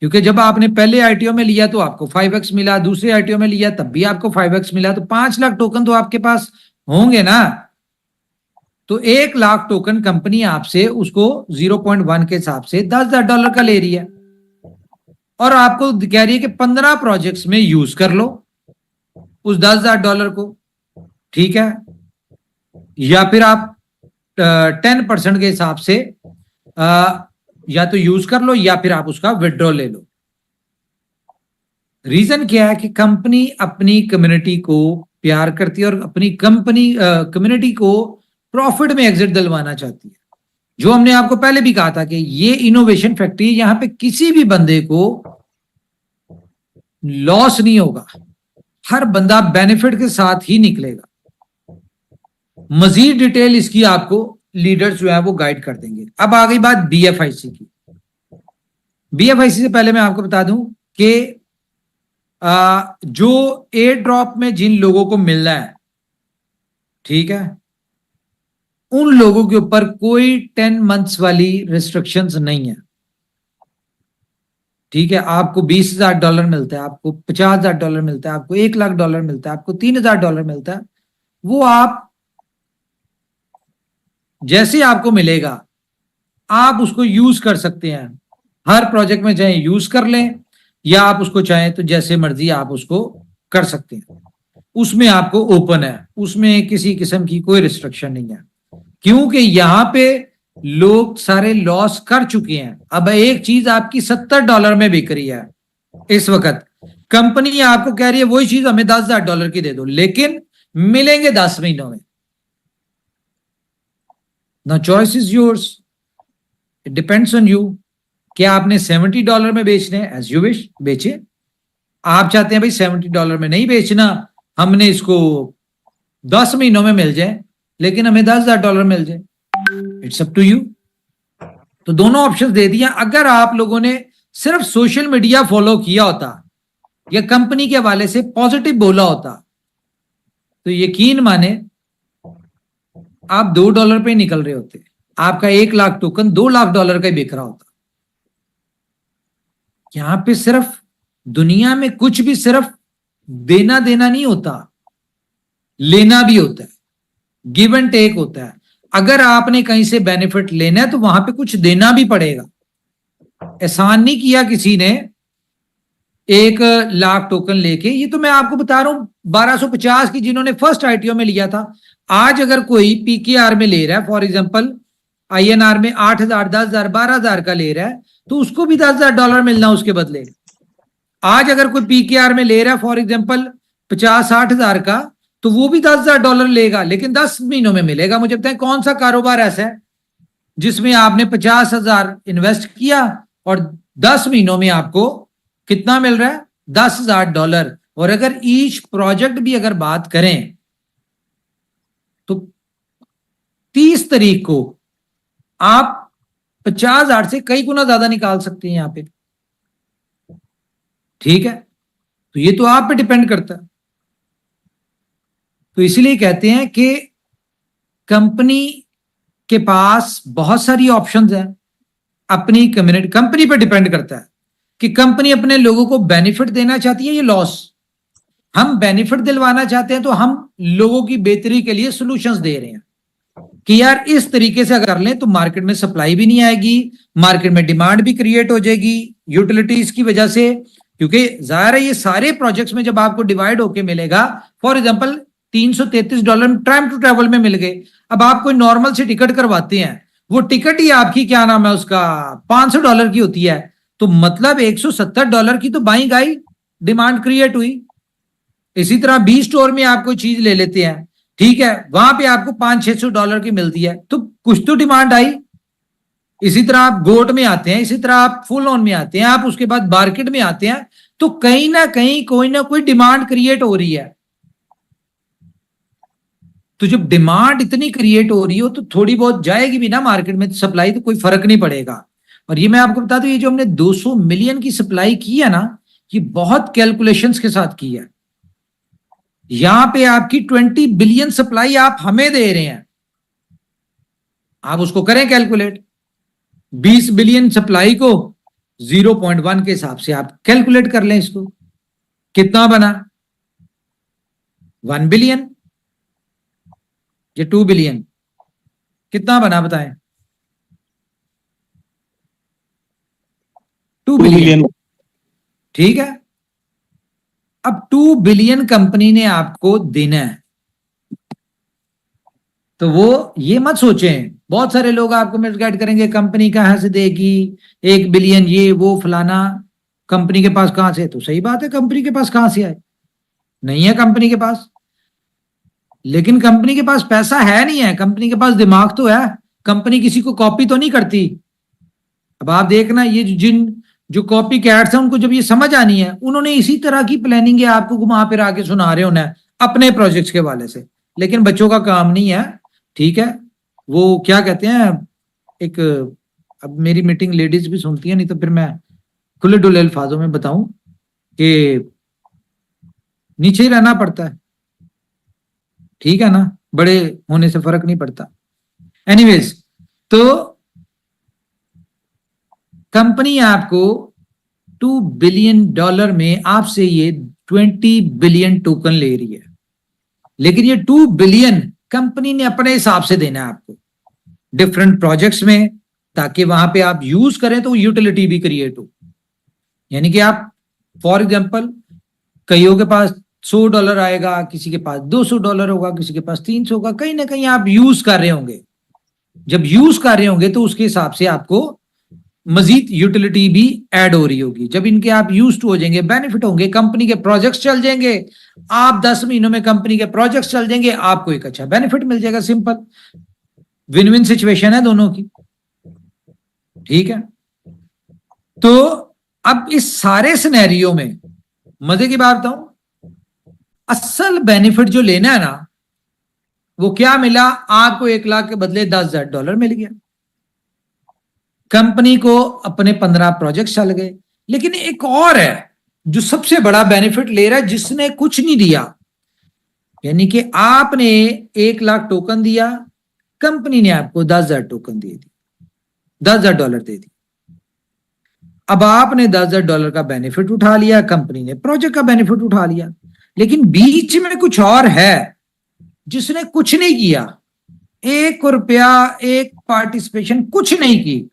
[SPEAKER 4] क्योंकि जब आपने पहले आईटीओ में लिया तो आपको 5x मिला, दूसरे आईटीओ में लिया तब भी आपको 5x मिला, तो 5 लाख टोकन तो आपके पास होंगे ना। तो 1 लाख टोकन कंपनी आपसे उसको 0.1 के हिसाब से $10,000 का ले रही है, और आपको कह रही है कि 15 प्रोजेक्ट्स में यूज कर लो उस $10,000 को, ठीक है, या फिर आप 10% के हिसाब से या तो यूज कर लो या फिर आप उसका विड्रॉ ले लो। रीजन क्या है कि कंपनी अपनी कम्युनिटी को प्यार करती है और अपनी कम्युनिटी को प्रॉफिट में एग्जिट दिलवाना चाहती है। जो हमने आपको पहले भी कहा था कि ये इनोवेशन फैक्ट्री, यहां पे किसी भी बंदे को लॉस नहीं होगा, हर बंदा बेनिफिट के साथ ही निकलेगा। मजीद डिटेल इसकी आपको लीडर्स जो है वो गाइड कर देंगे। अब आ गई बात बीएफआईसी की। बीएफआईसी से पहले मैं आपको बता दूं कि जो एयर ड्रॉप में जिन लोगों को मिलना है, ठीक है, उन लोगों के ऊपर कोई 10 मंथ्स वाली रिस्ट्रिक्शंस नहीं है, ठीक है। आपको $20,000 मिलता है, आपको $50,000 मिलता है, आपको $1 लाख मिलता है, आपको $3,000 मिलता है, वो आप जैसे आपको मिलेगा आप उसको यूज कर सकते हैं। हर प्रोजेक्ट में चाहे यूज कर लें या आप उसको चाहें तो जैसे मर्जी आप उसको कर सकते हैं। उसमें आपको ओपन है, उसमें किसी किस्म की कोई रिस्ट्रिक्शन नहीं है, क्योंकि यहां पे लोग सारे लॉस कर चुके हैं। अब एक चीज आपकी $70 में बिक रही है इस वक्त, कंपनी आपको कह रही है वही चीज हमें $10,000 की दे दो, लेकिन मिलेंगे 10 महीनों में। Now choice is yours. It depends on you. क्या आपने $70 में बेचने हैं? As you wish, बेचे। आप चाहते हैं भाई $70 में नहीं बेचना, हमने इसको 10 महीनों में मिल जाए लेकिन हमें $10,000 मिल जाए, इट्स अप टू यू। तो दोनों ऑप्शन दे दिया। अगर आप लोगों ने सिर्फ सोशल मीडिया फॉलो किया होता या कंपनी के हवाले से पॉजिटिव बोला होता तो यकीन माने आप $2 पे निकल रहे होते, आपका 1 लाख टोकन $2 लाख का ही बिक रहा होता। यहां पे सिर्फ दुनिया में कुछ भी सिर्फ देना देना नहीं होता, लेना भी होता है, गिव एंड टेक होता है। अगर आपने कहीं से बेनिफिट लेना है तो वहां पे कुछ देना भी पड़ेगा। एहसान नहीं किया किसी ने 1 लाख टोकन लेके। ये तो मैं आपको बता रहा हूं 1250 की जिन्होंने फर्स्ट आईटीओ में लिया था। आज अगर कोई पीकेआर में ले रहा है, फॉर एग्जांपल आईएनआर में 8,000, 10,000, 12,000 का ले रहा है, तो उसको भी $10,000 मिलना उसके बदले। आज अगर कोई पीकेआर में ले रहा है फॉर एग्जांपल 50-60,000 का, तो वो भी $10,000 लेगा, लेकिन 10 महीनों में मिलेगा। मुझे बताएं कौन सा कारोबार ऐसा है जिसमें आपने 50,000 इन्वेस्ट किया और 10 महीनों में आपको कितना मिल रहा है? $10,000, और अगर ईच प्रोजेक्ट भी अगर बात करें तो 30 तारीख को आप 50,000 से कई गुना ज्यादा निकाल सकते हैं यहां पे। ठीक है, तो ये तो आप पे डिपेंड करता है। तो इसलिए कहते हैं कि कंपनी के पास बहुत सारी ऑप्शंस हैं। अपनी कम्युनिटी, कंपनी पे डिपेंड करता है कि कंपनी अपने लोगों को बेनिफिट देना चाहती है या लॉस। हम बेनिफिट दिलवाना चाहते हैं तो हम लोगों की बेहतरी के लिए सॉल्यूशंस दे रहे हैं कि यार इस तरीके से अगर कर लें तो मार्केट में सप्लाई भी नहीं आएगी, मार्केट में डिमांड भी क्रिएट हो जाएगी यूटिलिटीज की वजह से। क्योंकि जाहिर है ये सारे प्रोजेक्ट्स में जब आपको डिवाइड होके मिलेगा, for example $333 time to travel में मिल गए। अब आप कोई नॉर्मल से टिकट करवाते हैं, वो टिकट ही आपकी क्या नाम है उसका $500 की होती है, तो मतलब $170 की तो बाइंग आई, डिमांड क्रिएट हुई। इसी तरह बी स्टोर में आप कोई चीज ले लेते हैं, ठीक है, वहां पे आपको $500-600 की मिलती है, तो कुछ तो डिमांड आई। इसी तरह आप गोट में आते हैं, इसी तरह आप फुल ऑन में आते हैं, आप उसके बाद मार्केट में आते हैं, तो कहीं ना कहीं कोई ना कोई डिमांड क्रिएट हो रही है। तो जब डिमांड इतनी क्रिएट हो रही हो तो थोड़ी बहुत जाएगी भी ना मार्केट में सप्लाई, तो कोई फर्क नहीं पड़ेगा। और ये मैं आपको बता दूं, ये जो हमने 200 मिलियन की सप्लाई की है ना, ये बहुत कैलकुलेशंस के साथ की है। यहां पे आपकी 20 बिलियन सप्लाई आप हमें दे रहे हैं, आप उसको करें कैलकुलेट। 20 बिलियन सप्लाई को 0.1 के हिसाब से आप कैलकुलेट कर लें, इसको कितना बना, 1 बिलियन या 2 बिलियन, कितना बना बताएं? 2 बिलियन। ठीक है, अब 2 बिलियन कंपनी ने आपको देना है, तो वो ये मत सोचें, बहुत सारे लोग आपको मिसगाइड करेंगे, कंपनी कहां से देगी 1 बिलियन, ये वो फलाना, कंपनी के पास कहां से। तो सही बात है, कंपनी के पास कहां से आए, नहीं है कंपनी के पास। लेकिन कंपनी के पास पैसा है नहीं है, कंपनी के पास दिमाग तो है, कंपनी किसी को कॉपी तो नहीं करती। अब आप देखना, ये जो कॉपी कैट्स हैं उनको जब ये समझ आनी है, उन्होंने इसी तरह की प्लानिंग है आपको घुमा फिर आके सुना रहे होना है अपने प्रोजेक्ट्स के वाले से। लेकिन बच्चों का काम नहीं है, ठीक है, वो क्या कहते हैं, एक, अब मेरी मीटिंग लेडीज भी सुनती है, नहीं तो फिर मैं खुले डुले अल्फाजों में बताऊं कि नीचे ही रहना पड़ता है, ठीक है ना, बड़े होने से फर्क नहीं पड़ता। एनीवेज, तो कंपनी आपको $2 बिलियन में आपसे ये 20 बिलियन टोकन ले रही है, लेकिन ये 2 बिलियन कंपनी ने अपने हिसाब से देना है आपको डिफरेंट प्रोजेक्ट्स में, ताकि वहां पे आप यूज करें तो यूटिलिटी भी क्रिएट हो। यानी कि आप फॉर एग्जांपल, कईयों के पास $100 आएगा, किसी के पास $200 होगा, किसी के पास 300 होगा, कहीं ना कहीं आप यूज कर रहे होंगे। जब यूज कर रहे होंगे तो उसके हिसाब से आपको मजीद यूटिलिटी भी ऐड हो रही होगी। जब इनके आप यूज टू हो जाएंगे, बेनिफिट होंगे, कंपनी के प्रोजेक्ट्स चल जाएंगे, आप 10 महीनों में कंपनी के प्रोजेक्ट्स चल जाएंगे, आपको एक अच्छा बेनिफिट मिल जाएगा। सिंपल विन विन सिचुएशन है दोनों की, ठीक है। तो अब इस सारे सिनेरियो में मजे की बात बताऊं, असल बेनिफिट जो लेना है ना, वो क्या मिला आपको, 1 लाख के बदले $10,000 मिल गया। कंपनी को अपने 15 प्रोजेक्ट चल गए। लेकिन एक और है जो सबसे बड़ा बेनिफिट ले रहा है, जिसने कुछ नहीं दिया, यानी कि आपने 1 लाख टोकन दिया, कंपनी ने आपको 10,000 टोकन दे दी, $10,000 दे दी। अब आपने $10,000 का बेनिफिट उठा लिया, कंपनी ने प्रोजेक्ट का बेनिफिट उठा लिया। लेकिन बीच में कुछ और है जिसने कुछ नहीं किया, $1, एक पार्टिसिपेशन कुछ नहीं की,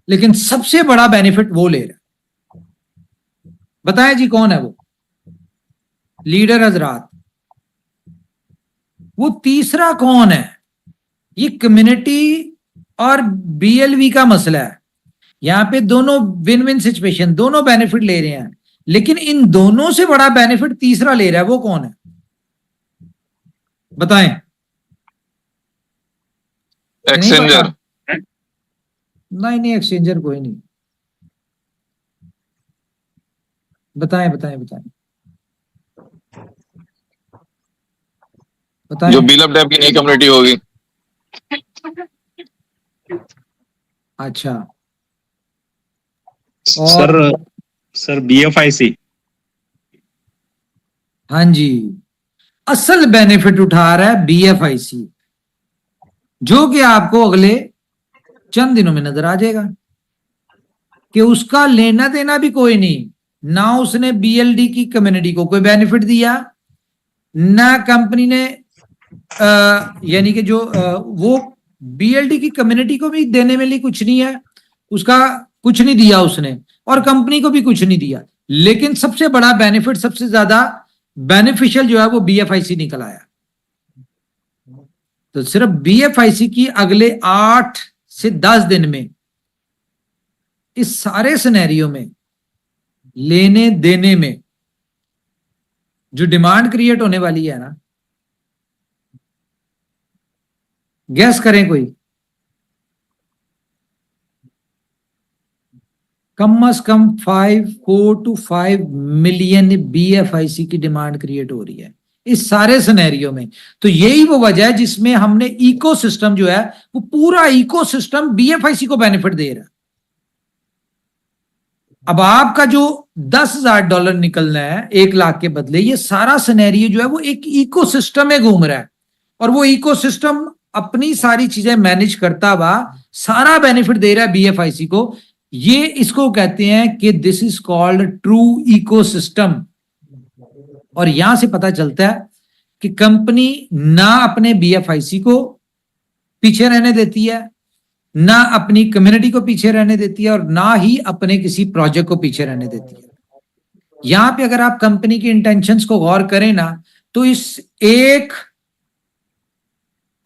[SPEAKER 4] लेकिन सबसे बड़ा बेनिफिट वो ले रहा है। बताएं जी कौन है वो लीडर हजरात, वो तीसरा कौन है? ये कम्युनिटी और बीएलवी का मसला है। यहां पे दोनों विन विन सिचुएशन, दोनों बेनिफिट ले रहे हैं, लेकिन इन दोनों से बड़ा बेनिफिट तीसरा ले रहा है, वो कौन है बताएं?
[SPEAKER 5] एक्सचेंजर।
[SPEAKER 4] नहीं, एक्सचेंजर कोई नहीं। बताएं बताएं बताएं बताएं।
[SPEAKER 5] जो बिल्ड अप की नई कम्युनिटी होगी।
[SPEAKER 4] अच्छा,
[SPEAKER 2] सर
[SPEAKER 4] और
[SPEAKER 2] सर BFIC।
[SPEAKER 4] हाँ जी, असल बेनिफिट उठा रहा है BFIC, जो कि आपको अगले चंद दिनों में नजर आ जाएगा कि उसका लेना देना भी कोई नहीं, ना उसने BLD की कम्युनिटी को कोई बेनिफिट दिया, ना कंपनी ने यानी कि जो वो BLD की कम्युनिटी को भी देने में लिए कुछ नहीं है, उसका कुछ नहीं दिया उसने, और कंपनी को भी कुछ नहीं दिया। लेकिन सबसे बड़ा बेनिफिट, सबसे ज्यादा बेनिफिशियल जो है वो BFIC निकल आया। तो सिर्फ BFIC की अगले 8 से 10 दिन में इस सारे सिनेरियो में लेने देने में जो डिमांड क्रिएट होने वाली है ना, गैस करें कोई, कम से कम 4 to 5 मिलियन BFIC की डिमांड क्रिएट हो रही है इस सारे सिनेरियो में। तो यही वो वजह है जिसमें हमने इकोसिस्टम जो है वो पूरा इकोसिस्टम BFIC को बेनिफिट दे रहा है। अब आपका जो $10,000 निकलना है 1 लाख के बदले, ये सारा सिनेरियो जो है वो एक इकोसिस्टम में घूम रहा है, और वो इकोसिस्टम अपनी सारी चीजें मैनेज करता हुआ सारा बेनिफिट दे रहा है BFIC को। ये इसको कहते हैं कि this is called true ecosystem. और यहां से पता चलता है कि कंपनी ना अपने BFIC को पीछे रहने देती है, ना अपनी कम्युनिटी को पीछे रहने देती है, और ना ही अपने किसी प्रोजेक्ट को पीछे रहने देती है। यहां पे अगर आप कंपनी की इंटेंशंस को गौर करें ना, तो इस एक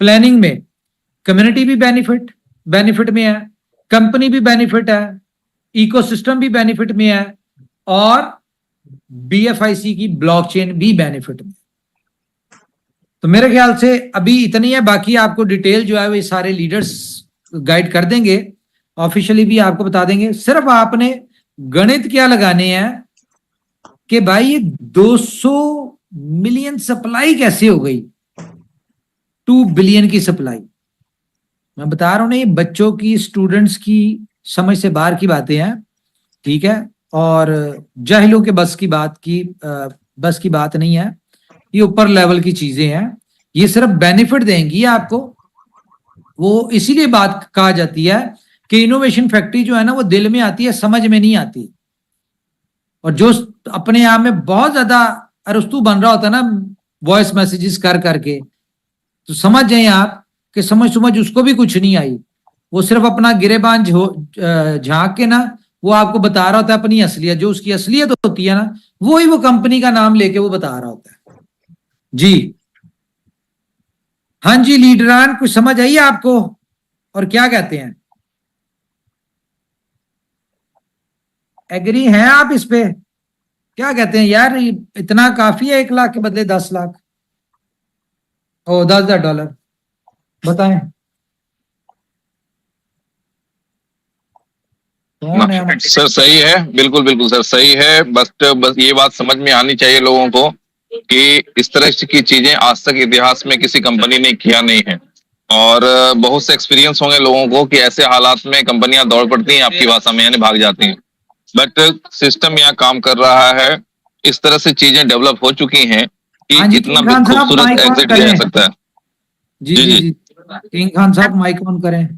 [SPEAKER 4] प्लानिंग में कम्युनिटी भी बेनिफिट में है, कंपनी भी बेनिफिट है, इकोसिस्टम भी बेनिफिट में है, और BFIC की ब्लॉकचेन भी बेनिफिट में। तो मेरे ख्याल से अभी इतनी है, बाकी आपको डिटेल जो है वो सारे लीडर्स गाइड कर देंगे, ऑफिशियली भी आपको बता देंगे। सिर्फ आपने गणित क्या लगाने हैं कि भाई ये 200 मिलियन सप्लाई कैसे हो गई, 2 बिलियन की सप्लाई। मैं बता रहा हूं ना, ये बच्चों की, स्टूडेंट्स की समझ से बाहर की बातें हैं, ठीक है, और जाहिलों के बस की बात नहीं है, ये ऊपर लेवल की चीजें हैं। ये सिर्फ बेनिफिट देंगी आपको। वो इसीलिए बात कहा जाती है कि इनोवेशन फैक्ट्री जो है ना वो दिल में आती है, समझ में नहीं आती। और जो अपने आप में बहुत ज्यादा अरस्तु बन रहा होता है ना वॉइस मैसेजेस कर करके, तो समझ जाए आप कि समझ उसको भी कुछ नहीं आई। वो सिर्फ अपना गिरेबान झांक के ना वो आपको बता रहा होता है अपनी असलियत, जो उसकी असलियत होती है ना वही वो कंपनी का नाम लेके वो बता रहा होता है जी। हाँ जी लीडरान, कुछ समझ आई आपको, और क्या कहते हैं, एग्री हैं आप इस पे? क्या कहते हैं यार, इतना काफी है 1 लाख के बदले 10 लाख, ओ $10,000, बताएं कौन है?
[SPEAKER 5] सर सही है, बिल्कुल बिल्कुल सर सही है। बस ये बात समझ में आनी चाहिए लोगों को कि इस तरह की चीजें आज तक इतिहास में किसी कंपनी ने किया नहीं है, और बहुत से एक्सपीरियंस होंगे लोगों को कि ऐसे हालात में कंपनियां दौड़ पड़ती हैं, आपकी भाषा में यानी भाग जाती हैं। बट सिस्टम यहाँ काम कर रहा है, इस तरह से चीजें डेवलप हो चुकी हैं कि
[SPEAKER 4] हाँ जी,
[SPEAKER 5] इतना
[SPEAKER 4] किंग खान साहब,
[SPEAKER 5] खूबसूरत
[SPEAKER 4] माइक ऑन
[SPEAKER 5] एग्जिट लिया जा
[SPEAKER 4] करें।
[SPEAKER 5] सकता है।
[SPEAKER 4] जी
[SPEAKER 5] जी,
[SPEAKER 4] जी
[SPEAKER 5] जी।
[SPEAKER 4] जी, किंग खान साहब माइक ऑन करें।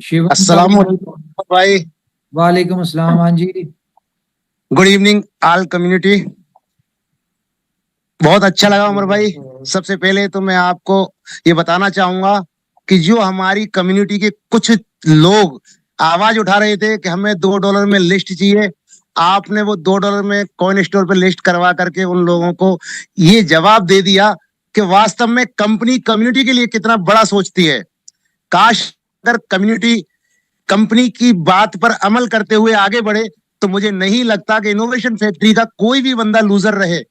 [SPEAKER 4] शिवम
[SPEAKER 8] अस्सलाम
[SPEAKER 4] साहब,
[SPEAKER 8] वालेकुम भाई।
[SPEAKER 4] वालेकुम अस्सलाम। हाँ जी,
[SPEAKER 8] गुड इवनिंग ऑल कम्युनिटी। बहुत अच्छा लगा उमर भाई। सबसे पहले तो मैं आपको ये बताना चाहूंगा कि जो हमारी कम्युनिटी के कुछ लोग आवाज उठा रहे थे कि हमें $2 में लिस्ट चाहिए, आपने वो $2 में कॉइन स्टोर पे लिस्ट करवा करके उन लोगों को ये जवाब दे दिया कि वास्तव में कंपनी कम्युनिटी के लिए कितना बड़ा सोचती है। काश अगर कम्युनिटी कंपनी की बात पर अमल करते हुए आगे बढ़े तो मुझे नहीं लगता कि इनोवेशन फैक्ट्री का कोई भी बंदा लूजर रहे। तो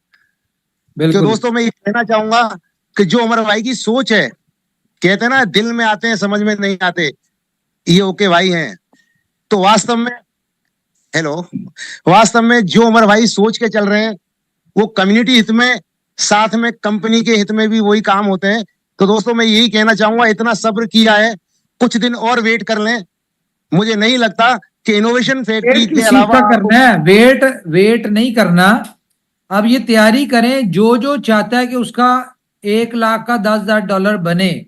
[SPEAKER 4] बिल्कुल
[SPEAKER 8] दोस्तों मैं ये कहना चाहूंगा कि जो अमर भाई की सोच है, कहते हैं ना दिल में आते हैं समझ में नहीं आते, ये ओके भाई हैं। तो वास्तव में हेलो, वास्तव में जो उमर भाई सोच के चल रहे हैं वो कम्युनिटी हित में, साथ में कंपनी के हित में भी वही काम होते हैं। तो दोस्तों मैं यही कहना चाहूंगा, इतना सब्र किया है, कुछ दिन और वेट कर लें। मुझे नहीं लगता कि इनोवेशन फैक्ट्री के अलावा
[SPEAKER 4] करना है, वेट नहीं करना। अब ये तैयारी करें, जो जो चाहता है कि उसका 1 लाख का $10,000 बने,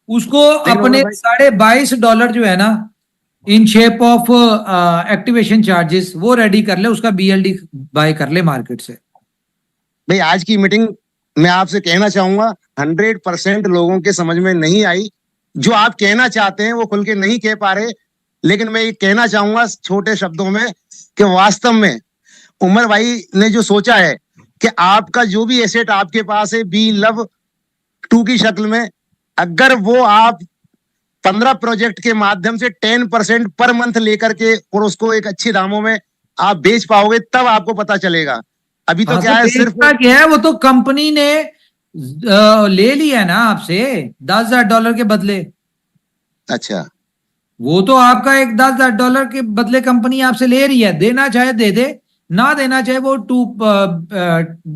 [SPEAKER 4] उसको अपने $22.5 जो है ना, in shape of activation charges, वो रेडी कर ले, उसका BLD बाय कर ले मार्केट से।
[SPEAKER 8] भाई आज की मीटिंग मैं आपसे कहना चाहूंगा 100% लोगों के समझ में नहीं आई। जो आप कहना चाहते हैं वो खुल के नहीं कह पा रहे, लेकिन मैं ये कहना चाहूंगा छोटे शब्दों में कि वास्तव में उमर भाई ने जो सोचा है कि आपका जो भी एसेट आपके पास है BLOVE2 की शक्ल में, अगर वो आप 15 प्रोजेक्ट के माध्यम से 10% पर मंथ लेकर के और उसको एक अच्छे दामों में आप बेच पाओगे, तब आपको पता चलेगा। अभी तो क्या है, सिर्फ
[SPEAKER 4] क्या है, वो तो कंपनी ने ले लिया ना आपसे $10,000 के बदले।
[SPEAKER 8] अच्छा,
[SPEAKER 4] वो तो आपका एक $10,000 के बदले कंपनी आपसे ले रही है, देना चाहे दे दे, ना देना चाहे वो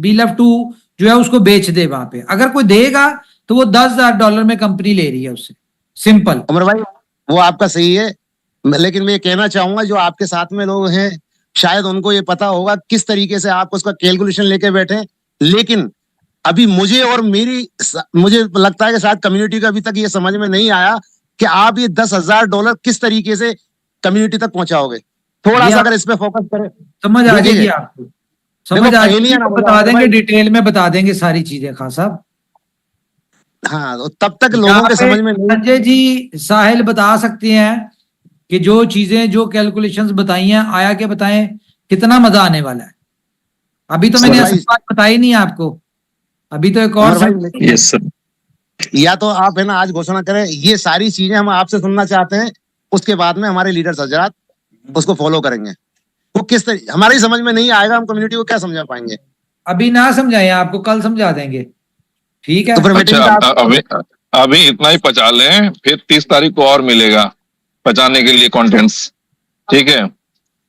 [SPEAKER 4] BLOVE2 जो है उसको बेच दे वहां पे। अगर कोई देगा तो वो $10,000 में कंपनी ले रही है उससे, सिंपल।
[SPEAKER 8] उमर भाई वो आपका सही है, लेकिन मैं ये कहना चाहूंगा जो आपके साथ में लोग हैं शायद उनको ये पता होगा किस तरीके से आप उसका कैलकुलेशन लेके बैठे। लेकिन अभी मुझे लगता है कि शायद कम्युनिटी को अभी तक ये समझ में नहीं आया कि आप ये $10,000 किस तरीके से कम्युनिटी तक पहुंचाओगे। थोड़ा सा अगर इस पे फोकस करें,
[SPEAKER 4] समझ आ जाएगी आपको, समझ आ जाएगी, बता देंगे, डिटेल में बता देंगे सारी चीजें खान साहब।
[SPEAKER 8] हाँ, तो तब तक लोगों के समझ में नहीं।
[SPEAKER 4] संजय जी, साहिल बता सकते हैं कि जो चीजें, जो कैलकुलेशंस बताई हैं, आया के बताएं, कितना मजा आने वाला है। अभी तो मैंने ऐसी बात बताई नहीं आपको, अभी तो एक और
[SPEAKER 2] यस सर।
[SPEAKER 8] या तो आप है ना आज घोषणा करें, ये सारी चीजें हम आपसे सुनना चाहते हैं, उसके बाद में हमारे लीडर्स हजरात उसको फॉलो करेंगे। वो किस तरीके हमारी समझ में नहीं आएगा, हम कम्युनिटी को क्या समझा पाएंगे।
[SPEAKER 4] अभी ना समझाएं, आपको कल समझा देंगे, ठीक है।
[SPEAKER 8] तो फिर
[SPEAKER 9] अच्छा, अभी इतना ही पचा लें, फिर 30 तारीख को और मिलेगा पचाने के लिए कंटेंट्स, ठीक है।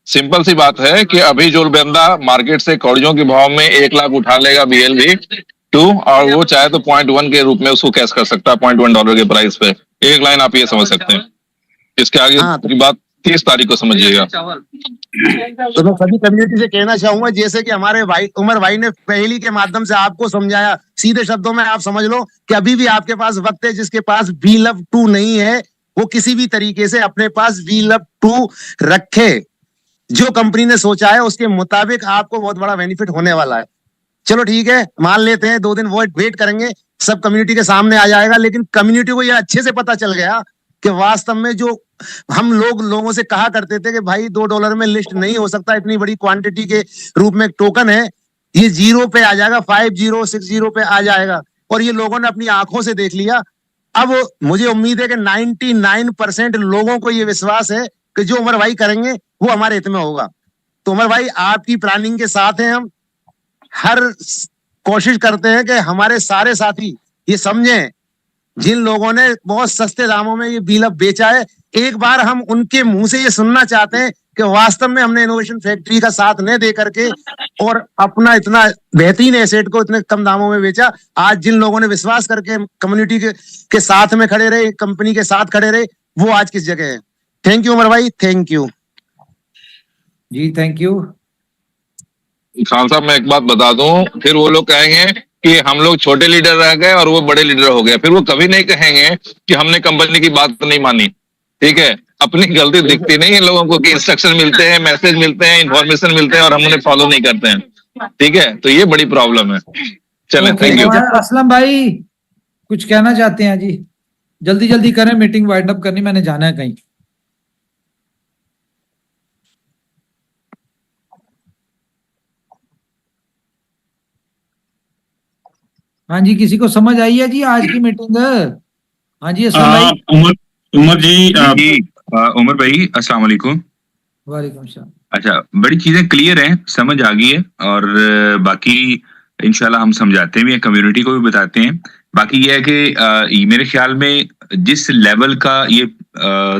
[SPEAKER 9] सिंपल सी बात है कि अभी जो बंदा मार्केट से कौड़ियों के भाव में 1 लाख उठा लेगा BLV2, और वो चाहे तो 0.1 के रूप में उसको कैश कर सकता है $0.1 के प्राइस पे। एक लाइन आप ये समझ सकते हैं। इसके आगे की बात 30 तारीख को समझिएगा।
[SPEAKER 8] तो मैं सभी कम्युनिटी से कहना चाहूंगा, जैसे कि हमारे भाई उमर भाई ने पहेली के माध्यम से आपको समझाया, सीधे शब्दों में आप समझ लो कि अभी भी आपके पास वक्त है। जिसके पास BLOVE2 नहीं है वो किसी भी तरीके से अपने पास BLOVE2 रखे। जो कंपनी ने सोचा है उसके मुताबिक आपको बहुत बड़ा बेनिफिट होने वाला है। चलो ठीक है, मान लेते हैं 2 दिन वेट करेंगे, सब कम्युनिटी के सामने आ जाएगा। लेकिन कम्युनिटी को यह अच्छे से पता चल गया कि वास्तव में जो हम लोगों से कहा करते थे कि भाई $2 में लिस्ट नहीं हो सकता, इतनी बड़ी क्वांटिटी के रूप में टोकन है, ये 0 पे आ जाएगा, 50 60 पे आ जाएगा। और ये लोगों ने अपनी आंखों से देख लिया। अब मुझे उम्मीद है कि 99% लोगों को ये विश्वास है कि जो उमर भाई करेंगे वो हमारे हित में होगा। तो उमर भाई आपकी प्लानिंग के साथ हैं, हम हर कोशिश करते हैं कि हमारे सारे साथी ये समझें, जिन लोगों ने बहुत सस्ते दामों में ये BLOVE बेचा है, एक बार हम उनके मुंह से ये सुनना चाहते हैं कि वास्तव में हमने इनोवेशन फैक्ट्री का साथ न दे करके और अपना इतना बेहतरीन एसेट को इतने कम दामों में बेचा। आज जिन लोगों ने विश्वास करके कम्युनिटी के साथ में खड़े रहे, कंपनी के साथ खड़े रहे, वो आज किस जगह है। थैंक यू उमर भाई, thank you
[SPEAKER 4] ji, thank you.
[SPEAKER 9] Khan साहब मैं एक बात बता दूं, फिर वो लोग कहेंगे कि हम लोग छोटे लीडर रह गए और वो बड़े लीडर हो गए। फिर वो कभी नहीं कहेंगे कि हमने कंपनी की बात नहीं मानी, ठीक है। अपनी गलती दिखती नहीं है लोगों को कि इंस्ट्रक्शन मिलते हैं, मैसेज मिलते हैं, इंफॉर्मेशन मिलते हैं और हम उन्हें फॉलो नहीं करते हैं, ठीक है। तो ये बड़ी प्रॉब्लम है। चलें, थैंक यू।
[SPEAKER 4] असलम भाई कुछ कहना चाहते हैं जी? जल्दी जल्दी करें, मीटिंग वाइंड अप करनी, मैंने जाना है कहीं। हाँ जी, किसी को समझ आई है जी आज की मीटिंग? हाँ जी असलम भाई।
[SPEAKER 10] उमर जी
[SPEAKER 7] उमर भाई अस्सलाम वालेकुम।
[SPEAKER 4] वालेकुम सलाम।
[SPEAKER 7] अच्छा, बड़ी चीजें क्लियर हैं, समझ आ गई है, और बाकी इंशाल्लाह हम समझाते भी हैं, कम्युनिटी को भी बताते हैं। बाकी ये है कि मेरे ख्याल में जिस लेवल का ये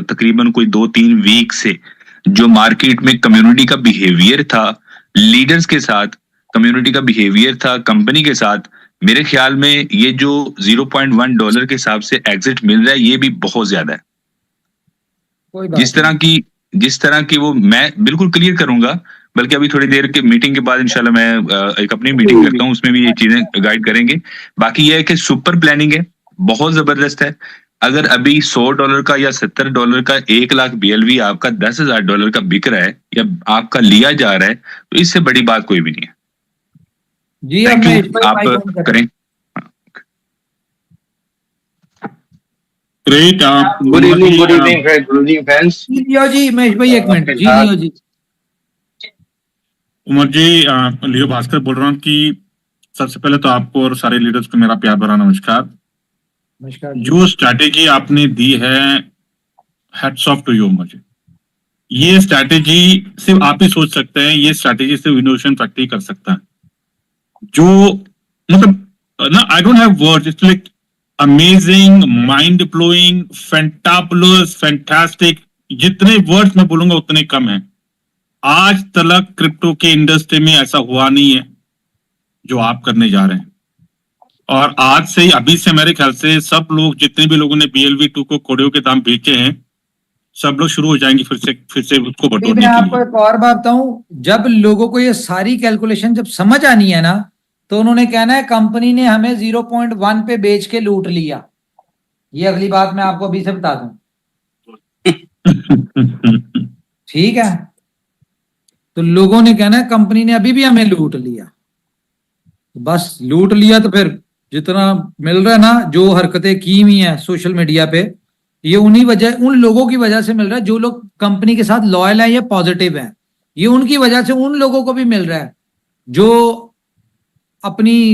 [SPEAKER 7] तकरीबन कोई 2-3 वीक से जो मार्केट में कम्युनिटी का बिहेवियर था, लीडर्स के साथ कम्युनिटी का बिहेवियर था, कंपनी के साथ, मेरे ख्याल में ये जो $0.1 के हिसाब से एग्जिट मिल रहा है ये भी बहुत ज्यादा है।
[SPEAKER 4] कोई बात
[SPEAKER 7] जिस तरह की वो मैं बिल्कुल क्लियर करूंगा, बल्कि अभी थोड़ी देर के मीटिंग के बाद इंशाल्लाह मैं एक अपनी मीटिंग करता हूँ, उसमें भी ये चीजें गाइड करेंगे। बाकी ये है कि सुपर प्लानिंग है, बहुत जबरदस्त है। अगर अभी $100 का या $70 का 1 लाख BLV आपका $10,000 का बिक रहा है या आपका लिया जा रहा है, तो इससे बड़ी बात कोई भी नहीं है।
[SPEAKER 4] जी, अब
[SPEAKER 7] थैंक
[SPEAKER 4] मैं
[SPEAKER 7] यू,
[SPEAKER 4] इस पर
[SPEAKER 7] आप
[SPEAKER 4] माइक ऑन
[SPEAKER 7] करें।
[SPEAKER 2] Great.
[SPEAKER 3] Good evening friends.
[SPEAKER 4] Leo ji, Mahesh भाई एक मिनट जी, लियो जी।
[SPEAKER 2] उमर जी, लियो भास्कर बोल रहा हूँ कि सबसे पहले तो आपको और सारे लीडर्स को मेरा प्यार भरा नमस्कार।
[SPEAKER 4] नमस्कार।
[SPEAKER 2] जो स्ट्रैटेजी आपने दी है, hats off to you Umar ji. ये स्ट्रैटेजी सिर्फ आप ही सोच सकते हैं, ये स्ट्रैटेजी सिर्फ इनोवेशन फैक्ट्री कर सकता है। जो मतलब ना, I don't have words, it's like amazing, mind blowing, fantabulous, fantastic. जितने वर्ड्स मैं बोलूंगा उतने कम है। आज तक क्रिप्टो के इंडस्ट्री में ऐसा हुआ नहीं है जो आप करने जा रहे हैं। और आज से, अभी से मेरे ख्याल से सब लोग, जितने भी लोगों ने BLV2 को कोडियों के दाम बेचे हैं, सब लोग शुरू हो जाएंगे फिर से उसको बटोरने
[SPEAKER 4] मैं
[SPEAKER 2] के
[SPEAKER 4] आपको
[SPEAKER 2] लिए।
[SPEAKER 4] एक और बात बताऊं, जब लोगों को ये सारी कैलकुलेशन जब समझ आनी है ना, तो उन्होंने कहना है कंपनी ने हमें 0.1 पे बेच के लूट लिया। ये अगली बात मैं आपको अभी से बता दूं। ठीक है, तो लोगों ने कहना है कंपनी ने अभी भी हमें लूट लिया। बस लूट लिया तो फिर जितना मिल रहा है ना, जो हरकतें की हुई हैं सोशल मीडिया पे, ये उन लोगों की वजह से मिल रहा है जो लोग कंपनी के साथ लॉयल हैं या पॉजिटिव हैं। ये उनकी वजह से उन लोगों को भी मिल रहा है जो अपनी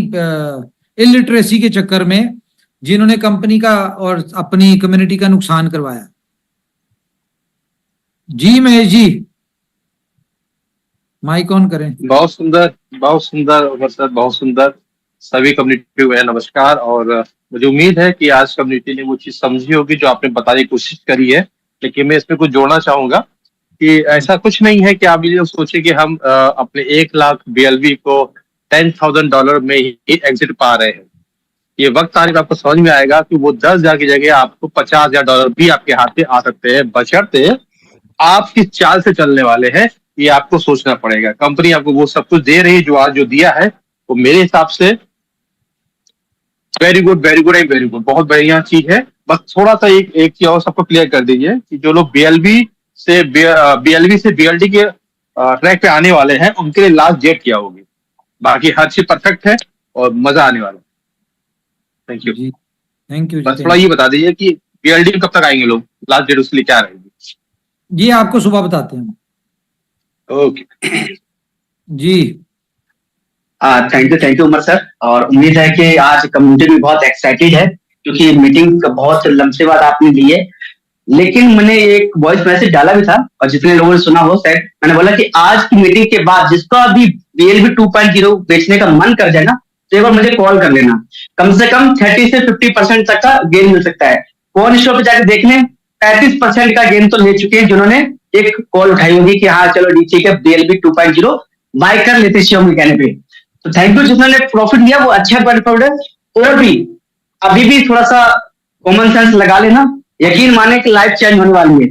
[SPEAKER 4] इलिटरेसी के चक्कर में, जिन्होंने कंपनी का और अपनी कम्युनिटी का नुकसान करवाया। जी महेश जी, माइक ऑन करें।
[SPEAKER 10] बहुत सुंदर उमर सर, बहुत सुंदर। सभी कम्युनिटी को नमस्कार। और मुझे उम्मीद है कि आज कम्युनिटी ने वो चीज समझी होगी जो आपने बताने की कोशिश करी है। लेकिन मैं इसमें कुछ जोड़ना चाहूंगा कि ऐसा कुछ नहीं है कि आप ये सोचे कि हम अपने 1 लाख BLV को $10,000 में ही एग्जिट पा रहे हैं। ये वक्त आने पर आपको समझ में आएगा कि वो 10,000 की जगह आपको $50,000 भी आपके हाथ में आ सकते हैं, बशर्ते आप किस चाल से चलने वाले हैं, ये आपको सोचना पड़ेगा। कंपनी आपको वो सब कुछ दे रही है जो आज जो दिया है, वो मेरे हिसाब से very good and very good, बहुत बढ़िया चीज है। बस थोड़ा सा एक चीज और सबको क्लियर कर दीजिए कि जो लोग BLV से BLD के ट्रैक पे आने वाले हैं, उनके लिए लास्ट डेट क्या होगी। बाकी हर चीज परफेक्ट है और मजा आने वाला है। Thank you.
[SPEAKER 4] Thank you.
[SPEAKER 10] बस थोड़ा ये बता दीजिए कि BLD में कब तक आएंगे लोग, लास्ट डेट उसके लिए क्या रहेगी।
[SPEAKER 4] जी आपको सुबह बताते हैं।
[SPEAKER 10] Okay
[SPEAKER 4] ji.
[SPEAKER 11] Thank you Umar sir. और उम्मीद है कि आज कम्युनिटी भी बहुत एक्साइटेड है, क्योंकि मीटिंग बहुत लंबे बाद आपने ली है। लेकिन मैंने एक वॉइस मैसेज डाला भी था, और जितने लोगों ने सुना हो शायद, मैंने बोला कि आज की मीटिंग के बाद जिसका भी BLV 2.0 बेचने का मन कर जाए ना, तो एक बार मुझे कॉल कर लेना। कम से कम 30 से 50% तक का गेन मिल सकता है। कौन स्टोर पे जाकर देख लें, 35% का गेन तो ले चुके हैं जिन्होंने एक कॉल उठाई होगी कि हाँ चलो ठीक है BLV 2.0 बाय कर लेते शिवम के कहने पे। तो थैंक यू जिन्होंने प्रॉफिट लिया, वो अच्छा प्रॉफिट है। और भी अभी भी थोड़ा सा कॉमन सेंस लगा लेना, यकीन माने कि लाइफ चेंज होने वाली है।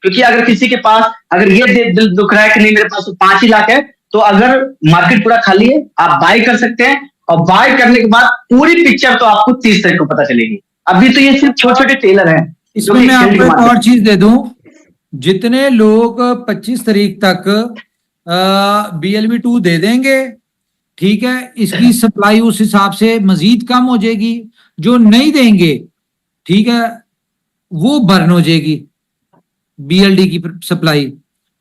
[SPEAKER 11] क्योंकि अगर किसी के पास अगर ये दिल दुख रहा है कि नहीं मेरे पास तो 5 ही लाख है, तो अगर मार्केट पूरा खाली है आप बाय कर सकते हैं, और बाय करने के बाद पूरी पिक्चर तो आपको 30 तारीख को पता चलेगी। अभी तो ये सिर्फ छोटे छोटे ट्रेलर है।
[SPEAKER 4] इसमें मैं आपको एक और चीज दे दूं, जितने लोग 25 तारीख तक BLV 2 दे देंगे, ठीक है, इसकी सप्लाई उस हिसाब से मजीद कम हो जाएगी। जो नहीं देंगे, ठीक है, वो बर्न हो जाएगी BLD की सप्लाई,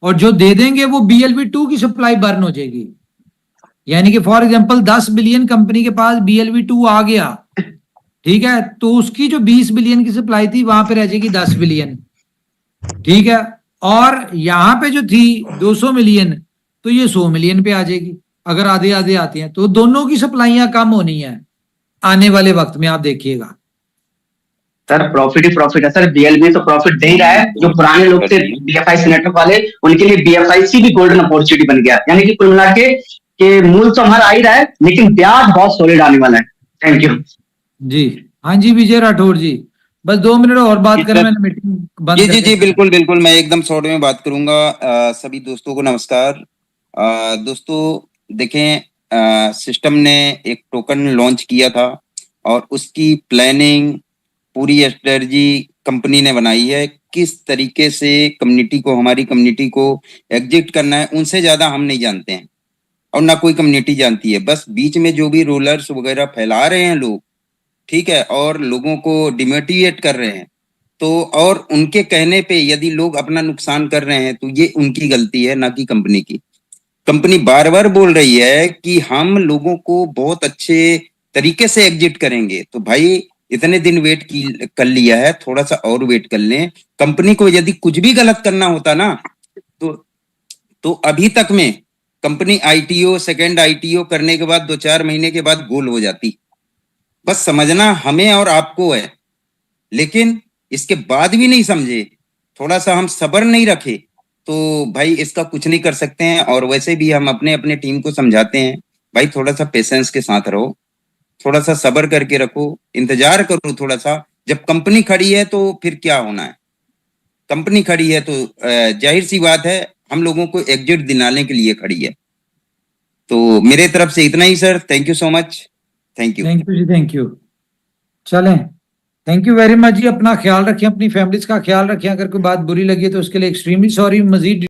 [SPEAKER 4] और जो दे देंगे वो BLV 2 की सप्लाई बर्न हो जाएगी। यानी कि फॉर एग्जांपल 10 बिलियन कंपनी के पास BLV 2 आ गया, ठीक है, तो उसकी जो 20 बिलियन की सप्लाई थी वहां पे रह जाएगी 10 बिलियन, ठीक है। और यहां पे जो थी 200 मिलियन, तो ये 100 मिलियन पे आ जाएगी अगर आधे आधे आती हैं। तो दोनों की सप्लाइयां कम होनी है आने वाले वक्त में, आप देखिएगा।
[SPEAKER 11] सर प्रॉफिट ही प्रॉफिट है सर, बीएलबी तो प्रॉफिट दे ही रहा है। जो पुराने लोग थे बीएफआई नेटवर्क वाले, उनके लिए बीएफआईसी भी गोल्डन अपॉर्चुनिटी बन गया। यानी कि कुल मिला के मूल तो हमारा आ ही रहा है, लेकिन ब्याज बहुत सॉलिड आने वाला है। थैंक यू
[SPEAKER 4] जी। हाँ जी विजय राठौर जी, बस 2 मिनट और बात करें, मैंने मीटिंग बंद
[SPEAKER 12] जी
[SPEAKER 4] कर
[SPEAKER 12] जी
[SPEAKER 4] दी।
[SPEAKER 12] जी बिल्कुल बिल्कुल, मैं एकदम शॉर्ट में बात करूंगा। सभी दोस्तों को नमस्कार। दोस्तों देखें, सिस्टम ने एक टोकन लॉन्च किया था और उसकी प्लानिंग पूरी स्ट्रेटजी कंपनी ने बनाई है। किस तरीके से कम्युनिटी को, हमारी कम्युनिटी को एग्जिट करना है, उनसे ज्यादा हम नहीं जानते हैं और ना कोई कम्युनिटी जानती है। बस बीच में जो भी रोलर्स वगैरह फैला रहे हैं लोग, ठीक है, और लोगों को डिमोटिवेट कर रहे हैं, तो और उनके कहने पे यदि लोग अपना नुकसान कर रहे हैं तो ये उनकी गलती है, ना कि कंपनी की। कंपनी बार बार बोल रही है कि हम लोगों को बहुत अच्छे तरीके से एग्जिट करेंगे। तो भाई इतने दिन वेट कर लिया है, थोड़ा सा और वेट कर लें। कंपनी को यदि कुछ भी गलत करना होता ना तो अभी तक में कंपनी आईटीओ, सेकंड आईटीओ करने के बाद 2-4 महीने के बाद गोल हो जाती। बस समझना हमें और आपको है, लेकिन इसके बाद भी नहीं समझे, थोड़ा सा हम सब्र नहीं रखे तो भाई इसका कुछ नहीं कर सकते हैं। और वैसे भी हम अपने अपने टीम को समझाते हैं, भाई थोड़ा सा पेशेंस के साथ रहो, थोड़ा सा सब्र करके रखो, इंतजार करो थोड़ा सा। जब कंपनी खड़ी है तो फिर क्या होना है, कंपनी खड़ी है तो जाहिर सी बात है हम लोगों को एग्जिट दिलाने के लिए खड़ी है। तो मेरे तरफ से इतना ही sir, thank you so much. Thank you.
[SPEAKER 4] Thank you ji, thank you. चलें, थैंक यू वेरी मच जी। अपना ख्याल रखें, अपनी फैमिलीज का ख्याल रखें। अगर कोई बात बुरी लगी तो उसके लिए एक्सट्रीमली सॉरी। मजीद